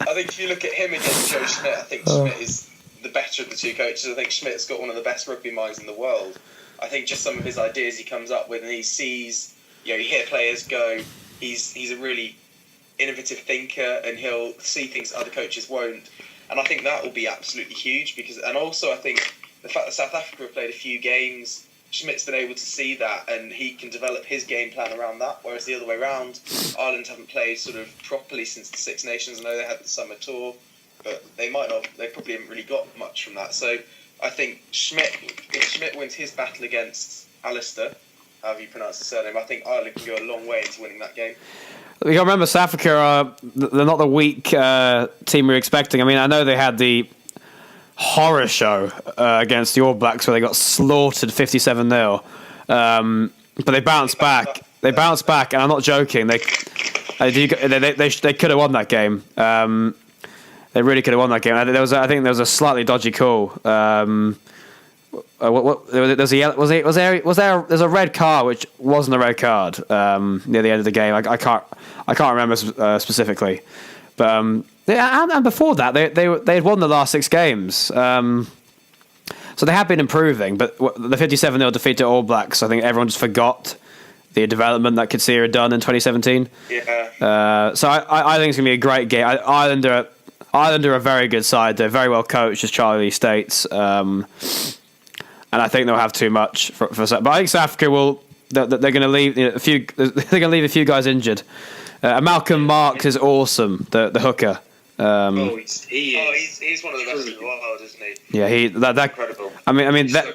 I think if you look at him against Joe Schmidt, I think Schmidt is the better of the two coaches. I think Schmidt's got one of the best rugby minds in the world. I think just some of his ideas he comes up with, and he sees, you hear players go. He's a really innovative thinker, and he'll see things other coaches won't. And I think that will be absolutely huge and also I think the fact that South Africa have played a few games, Schmidt's been able to see that, and he can develop his game plan around that, whereas the other way around, Ireland haven't played sort of properly since the Six Nations. I know they had the summer tour, but they probably haven't really got much from that. So I think if Schmidt wins his battle against Alistair, however you pronounce the surname, I think Ireland can go a long way into winning that game. You got to remember, South Africa, they're not the weak team we were expecting. I mean, I know they had the horror show against the All Blacks where they got slaughtered 57-0, but they bounced back. And I'm not joking. They could have won that game. They really could have won that game. I think there was a slightly dodgy call. There's a red card which wasn't a red card near the end of the game. I can't remember specifically, but and before that they had won the last 6 games, so they have been improving. But the 57-0 defeat to All Blacks, I think everyone just forgot the development that Katsira had done in 2017. Yeah. So I think it's gonna be a great game. Ireland are a very good side. They're very well coached, as Charlie states. And I think they'll have too much for but I think South Africa will. They're going to leave a few. They're going to leave a few guys injured. Malcolm Marks is awesome. The hooker. He is. He's one of the best in the world, isn't he? Yeah, that incredible. I mean that.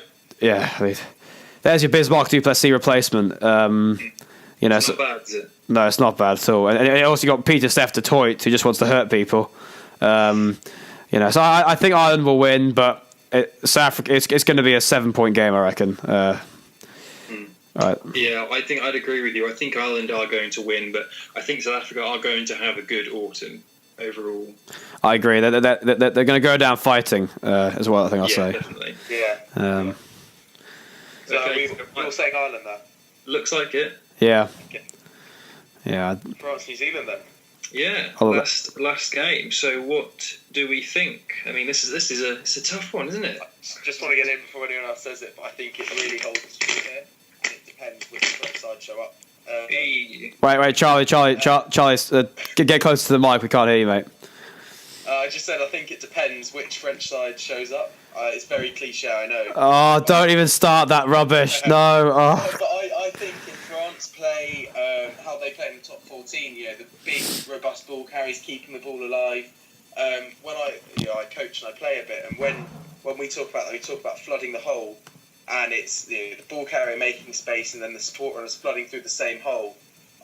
Yeah, there's your Bismarck Duplessis replacement. It's not bad, is it? No, it's not bad at all. And also got Peter Steph de Toit, who just wants to hurt people. So I think Ireland will win, but South Africa, it's going to be a 7-point game, I reckon. Right. Yeah, I think I'd agree with you. I think Ireland are going to win, but I think South Africa are going to have a good autumn overall. I agree. They're going to go down fighting as well, I think I'll say. Definitely. Yeah. So Okay. we're saying Ireland there. Looks like it. Yeah. Okay. Yeah. France, New Zealand then. Yeah, last game. So what do we think? I mean, it's a tough one, isn't it? Just want to get in before anyone else says it, but I think it really holds true here, and it depends which French side show up. Wait, Charlie, get close to the mic. We can't hear you, mate. I just said I think it depends which French side shows up. It's very cliche, I know. Oh, don't even start that rubbish. No. Oh. But I think if France play how they play in the top 14, the big, robust ball carries, keeping the ball alive. When I coach and I play a bit, and when we talk about that, we talk about flooding the hole, and it's the ball carrier making space, and then the support runners flooding through the same hole.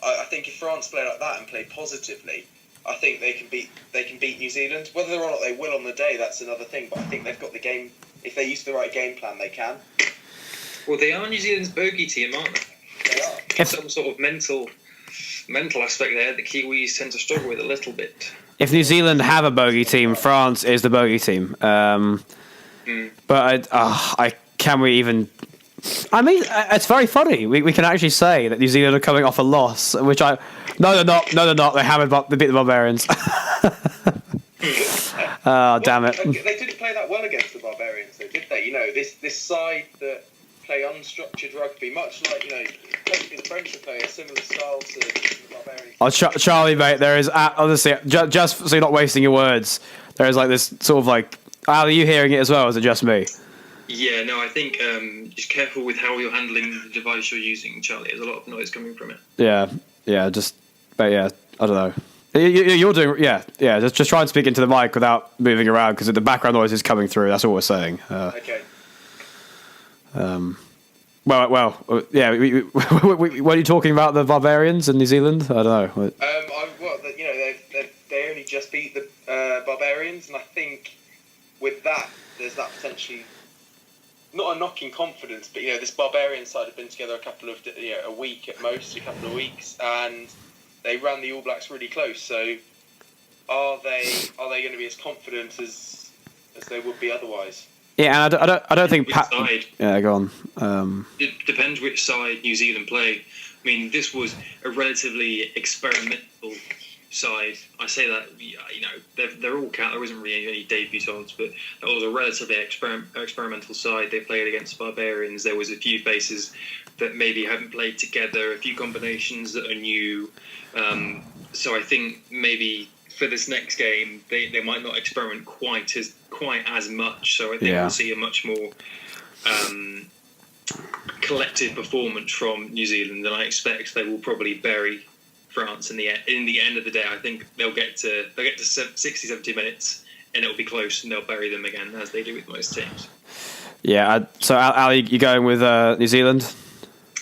I think if France play like that and play positively, I think they can beat New Zealand. Whether or not they will on the day, that's another thing. But I think they've got the game. If they use the right game plan, they can. Well, they are New Zealand's bogey team, aren't they? They are. There's some sort of mental aspect there that Kiwis tend to struggle with a little bit. If New Zealand have a bogey team, France is the bogey team. But can we even? I mean, it's very funny. We can actually say that New Zealand are coming off a loss, which no, they're not. No, they're not. They beat the Barbarians. Oh, damn it! They didn't play that well against the Barbarians, though, did they? This side that play unstructured rugby, much like the French play a similar style to the Barbarians. Oh, Charlie, mate, there is honestly, just so you're not wasting your words, there is like this sort of like. Al, are you hearing it as well? Or is it just me? Yeah, no, I think just careful with how you're handling the device you're using, Charlie. There's a lot of noise coming from it. Yeah, I don't know. You're doing, just try and speak into the mic without moving around because the background noise is coming through. That's all we're saying. Okay. What are you talking about, the Barbarians in New Zealand? I don't know. They only just beat the Barbarians, and I think with that, there's that potentially. Not a knock in confidence, but this Barbarian side have been together a week at most, a couple of weeks, and they ran the All Blacks really close. So, are they going to be as confident as they would be otherwise? Yeah, and I don't think. Side. Yeah, go on. It depends which side New Zealand play. I mean, this was a relatively experimental side. I say that they're all there wasn't really any debut sides, but that was a relatively experimental side. They played against Barbarians. There was a few faces that maybe haven't played together, a few combinations that are new. So I think maybe for this next game they might not experiment quite as much. So I think we'll see a much more collective performance from New Zealand, and I expect they will probably bury France in the end of the day. I think they'll get to 60-70 minutes and it'll be close and they'll bury them again, as they do with most teams. Yeah, so Al, you going with New Zealand?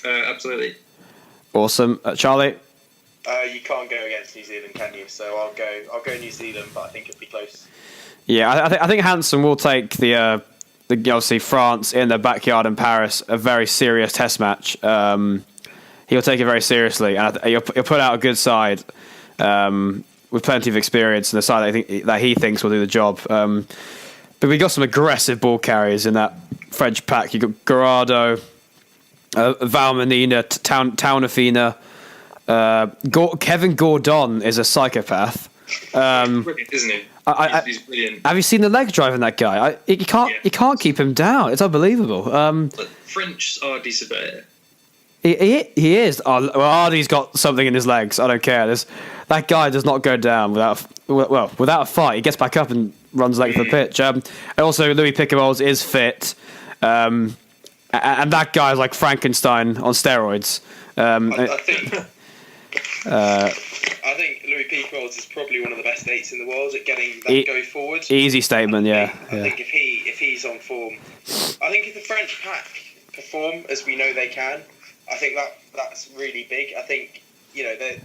Absolutely. Awesome. Charlie? You can't go against New Zealand, can you? So I'll go New Zealand, but I think it'll be close. Yeah, I think Hansen will take the obviously France in their backyard in Paris, a very serious test match. He'll take it very seriously, and he'll put out a good side with plenty of experience, and the side that he thinks will do the job. But we got some aggressive ball carriers in that French pack. You got Garrado, Valmenina, Taunafina. Kevin Gordon is a psychopath. Brilliant, isn't he? He's brilliant. Have you seen the leg drive in that guy? You can't keep him down. It's unbelievable. But French Ardi Sabet. He is. Ardy's got something in his legs. I don't care. That guy does not go down without a fight. He gets back up and runs length of the pitch. And also, Louis Picamoles is fit. And that guy is like Frankenstein on steroids. I think Louis Picamoles is probably one of the best eights in the world at getting that go forward. Easy statement, yeah. I think if he's on form, I think if the French pack perform as we know they can, I think that's really big. I think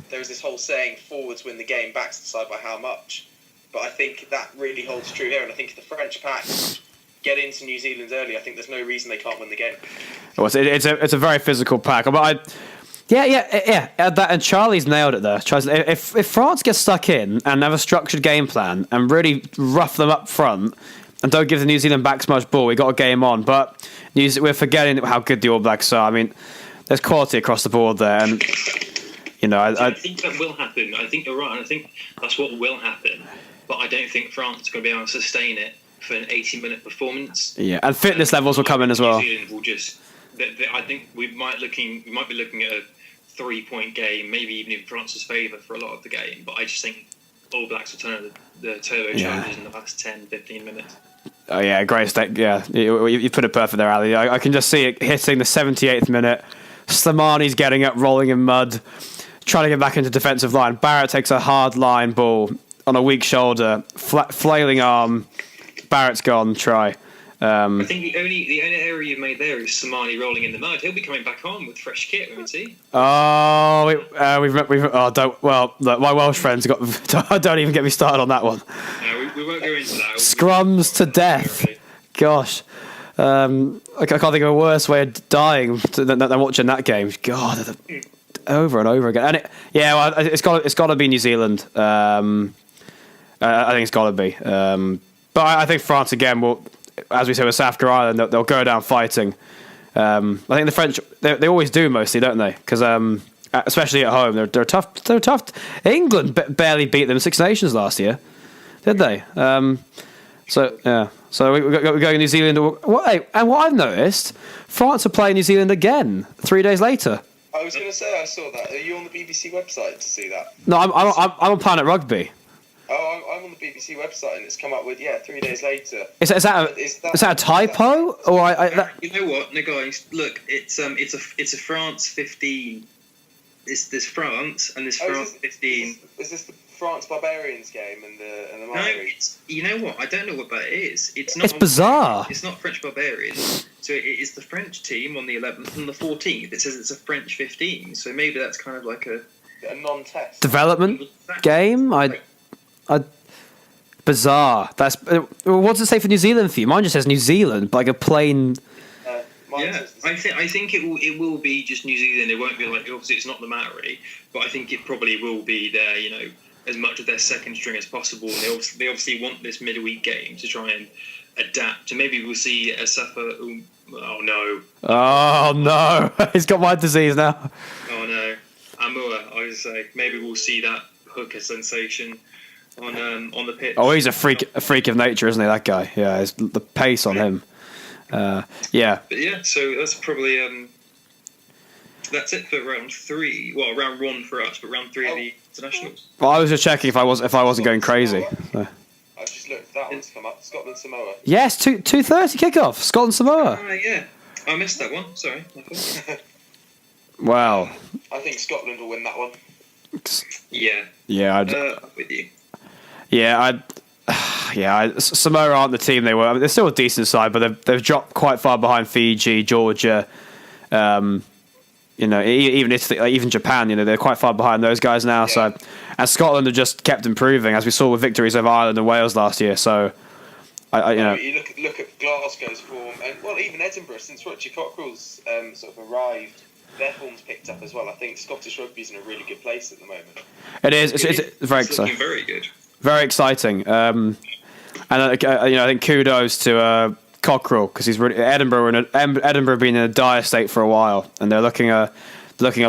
there's this whole saying, forwards win the game, backs decide by how much. But I think that really holds true here. And I think if the French pack get into New Zealand early, I think there's no reason they can't win the game. Well, it's a very physical pack. But and Charlie's nailed it there. If France gets stuck in and have a structured game plan and really rough them up front and don't give the New Zealand backs much ball, we got a game on. But we're forgetting how good the All Blacks are. I mean, there's quality across the board there, and I think that will happen. I think you're right, and I think that's what will happen. But I don't think France is going to be able to sustain it for an 80-minute performance. Yeah, and fitness levels will come in as well. New Zealand will just. I think we might be looking at a 3-point game, maybe even in France's favour for a lot of the game. But I just think All Blacks will turn the turbochargers in the last 10-15 minutes. Oh yeah, great stake. Yeah, you put it perfect there, Ali. I can just see it hitting the 78th minute. Slimani's getting up, rolling in mud, trying to get back into defensive line. Barrett takes a hard line ball on a weak shoulder, flailing arm. Barrett's gone. Try. I think the only error you've made there is Slimani rolling in the mud. He'll be coming back on with fresh kit, won't he? Look, my Welsh friends got. Don't even get me started on that one. No, we won't go into that. Scrums to death. Gosh. I can't think of a worse way of dying than watching that game. God, over and over again. And it's got to be New Zealand. I think it's got to be. But I think France again will, as we said with South Korea Island, they'll go down fighting. I think the French they always do mostly, don't they? Because especially at home, they're tough. They're tough. England barely beat them in Six Nations last year, did they? So we're going to New Zealand. And what I've noticed, France are playing New Zealand again 3 days later. I was going to say I saw that. Are you on the BBC website to see that? No, I'm on Planet Rugby. Oh, I'm on the BBC website and it's come up with 3 days later. Is that a typo? Or you know what? No, guys, look, it's a France 15. There's France and there's France 15. Is this the France Barbarians game and the Maori? No, you know what? I don't know what that is. It's bizarre. It's not French Barbarians. So it is the French team on the 11th and the 14th. It says it's a French 15. So maybe that's kind of like a non-test development game. Bizarre. What does it say for New Zealand for you? Mine just says New Zealand, like a plain. I think it will be just New Zealand. It won't be like, obviously it's not the Maori, but I think it probably will be their, as much of their second string as possible. And they obviously want this midweek game to try and adapt. And maybe we'll see a Safa. Oh no! He's got my disease now. Oh no, Amua. I would say maybe we'll see that hooker sensation on the pitch. Oh, he's a freak of nature, isn't he? That guy. Yeah, it's the pace on him. Yeah. But yeah, so that's probably that's it for round 3. Well, round 1 for us, but round 3 of the internationals. Well, I was just checking if I wasn't going crazy. So. I just looked. That one's come up. Scotland Samoa. Yes, 2:30 kickoff. Scotland Samoa. Yeah, I missed that one. Sorry. Wow. I think Scotland will win that one. Yeah. Yeah. I'm with you. Yeah, Samoa aren't the team they were. I mean, they're still a decent side, but they've dropped quite far behind Fiji, Georgia, even Italy, even Japan. They're quite far behind those guys now. Yeah. So, and Scotland have just kept improving, as we saw with victories over Ireland and Wales last year. So, you look at Glasgow's form, and even Edinburgh since Richie Cockerell's sort of arrived. Their form's picked up as well. I think Scottish rugby's in a really good place at the moment. It is. It's very exciting. Very good. Very exciting. And I think kudos to Cockrell, because he's really, Edinburgh have been in a dire state for a while, and they're looking a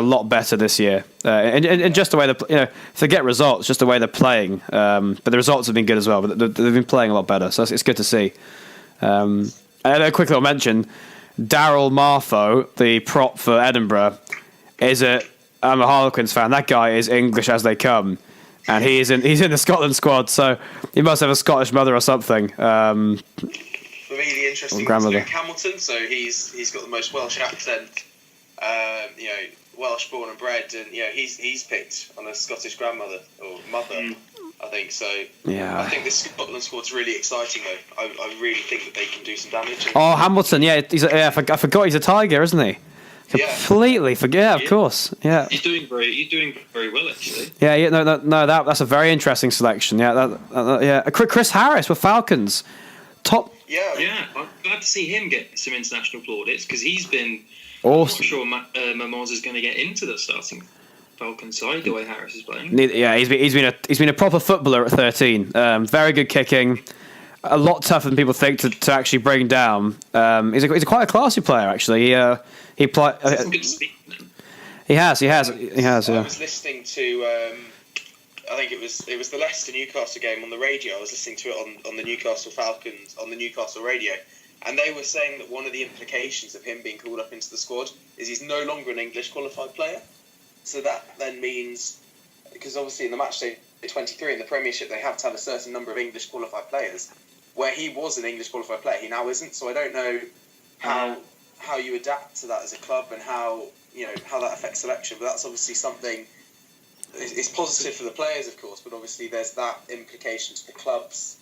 lot better this year. And just the way forget results, just the way they're playing. But the results have been good as well. But they've been playing a lot better, so it's good to see. And a quick little mention: Daryl Marfo, the prop for Edinburgh, I'm a Harlequins fan. That guy is English as they come, and he's in the Scotland squad. So he must have a Scottish mother or something. For me, the interesting thing is Luke Hamilton. So he's got the most Welsh accent. Welsh born and bred, and he's picked on a Scottish grandmother or mother, I think. So yeah, I think this Scotland squad's really exciting though. I really think that they can do some damage. Oh, Hamilton, I forgot he's a Tiger, isn't he? Completely forget, of course. Yeah, he's doing very well actually. Yeah, no, that's a very interesting selection. Yeah, Chris Harris with Falcons, top. Yeah, I'm glad to see him get some international plaudits because he's been. Awesome. I'm not sure Mamoz is going to get into the starting Falcon side the way Harris is playing. Yeah, he's been a proper footballer at 13. Very good kicking, a lot tougher than people think to actually bring down. He's quite a classy player actually. He played. Some good speed. He has. Yeah. I was listening to. I think it was the Leicester Newcastle game on the radio. I was listening to it on the Newcastle Falcons on the Newcastle radio. And they were saying that one of the implications of him being called up into the squad is he's no longer an English qualified player. So that then means, because obviously in the matchday 23 in the Premiership they have to have a certain number of English qualified players, where he was an English qualified player, he now isn't. So I don't know how you adapt to that as a club and how that affects selection. But that's obviously something. It's positive for the players, of course, but obviously there's that implication to the clubs.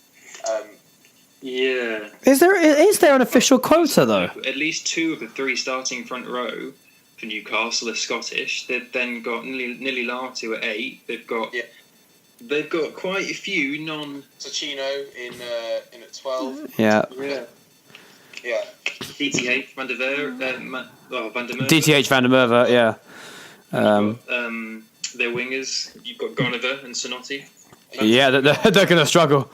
Yeah. Is there an official quota though? At least 2 of the 3 starting front row for Newcastle are Scottish. They've then got Nili Latu at 8. They've got quite a few Ticino in at 12. Yeah. DTH Van der Merwe. DTH Van der Merwe. Yeah. Their wingers. You've got Gonover and Sonotti. Yeah, they're going to struggle.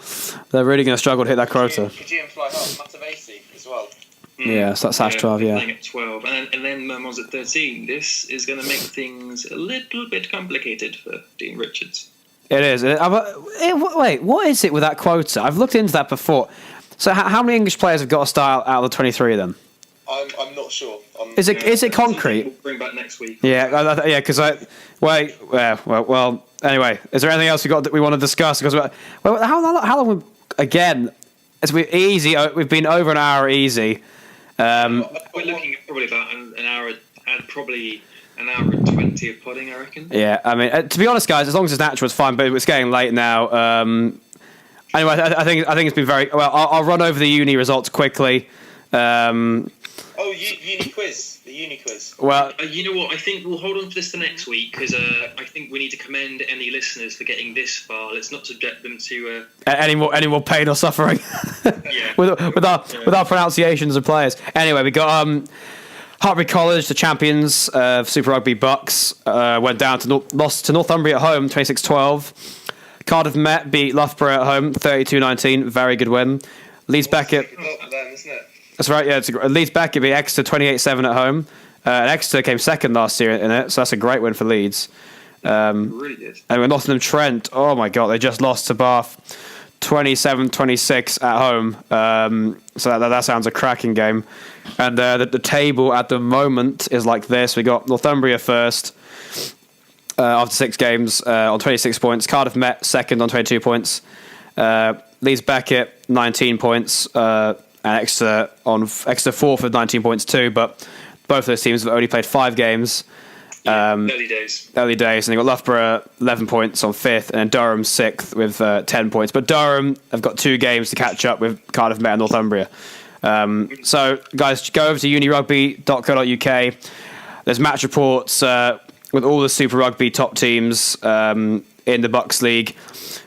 They're really going to struggle to hit that quota. Could you fly half Matavesi as well? Yeah, so that's Sash 12, yeah. Playing at 12. And then Mermoz at 13. This is going to make things a little bit complicated for Dean Richards. It is. Wait, what is it with that quota? I've looked into that before. So how many English players have got to start out of the 23 then? I'm not sure. Is it concrete? We'll bring back next week. Yeah, because well. Anyway, is there anything else that we want to discuss? Because how long? Again, easy. We've been over an hour easy. We're looking at probably about an hour, and probably an hour and 20 of podding, I reckon. Yeah, I mean, to be honest, guys, as long as it's natural, it's fine. But it's getting late now. Anyway, I think it's been very well. I'll run over the uni results quickly. Uni quiz. The uni quiz. Well, you know what? I think we'll hold on to this to next week because I think we need to commend any listeners for getting this far. Let's not subject them to any more pain or suffering. Yeah. with our pronunciations of players. Anyway, we got Hartbury College, the champions of Super Rugby Bucks, went down to lost to Northumbria at home, 26-12. Cardiff Met beat Loughborough at home, 32-19. Very good win. Leeds Beckett. Isn't it? That's right, yeah. Leeds Beckett beat Exeter 28-7 at home. And Exeter came second last year in it, so that's a great win for Leeds. Really good. And with Nottingham Trent, oh my God, they just lost to Bath 27-26 at home. So that sounds a cracking game. And the table at the moment is like this. We got Northumbria first after 6 games on 26 points. Cardiff Met second on 22 points. Leeds Beckett 19 points. And Exeter fourth with 19 points too, but both those teams have only played 5 games. Early days. And they've got Loughborough 11 points on 5th, and Durham 6th with 10 points. But Durham have got 2 games to catch up with Cardiff Met and Northumbria. So, guys, go over to unirugby.co.uk. There's match reports with all the Super Rugby top teams in the Bucks League.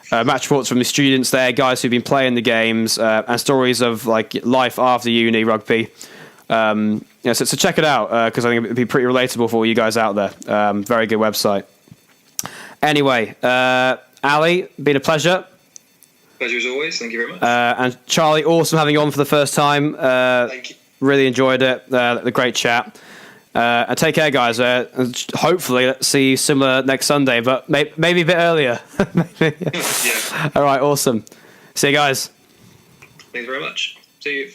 Match reports from the students there, guys who've been playing the games, and stories of like life after uni rugby. So check it out because I think it'd be pretty relatable for all you guys out there. Very good website. Anyway, Ali, been a pleasure. Pleasure as always. Thank you very much. And Charlie, awesome having you on for the first time. Thank you. Really enjoyed it. The great chat. And take care, guys. Hopefully, let's see you similar next Sunday, but maybe a bit earlier. Yeah. All right, awesome. See you guys. Thanks very much. See you.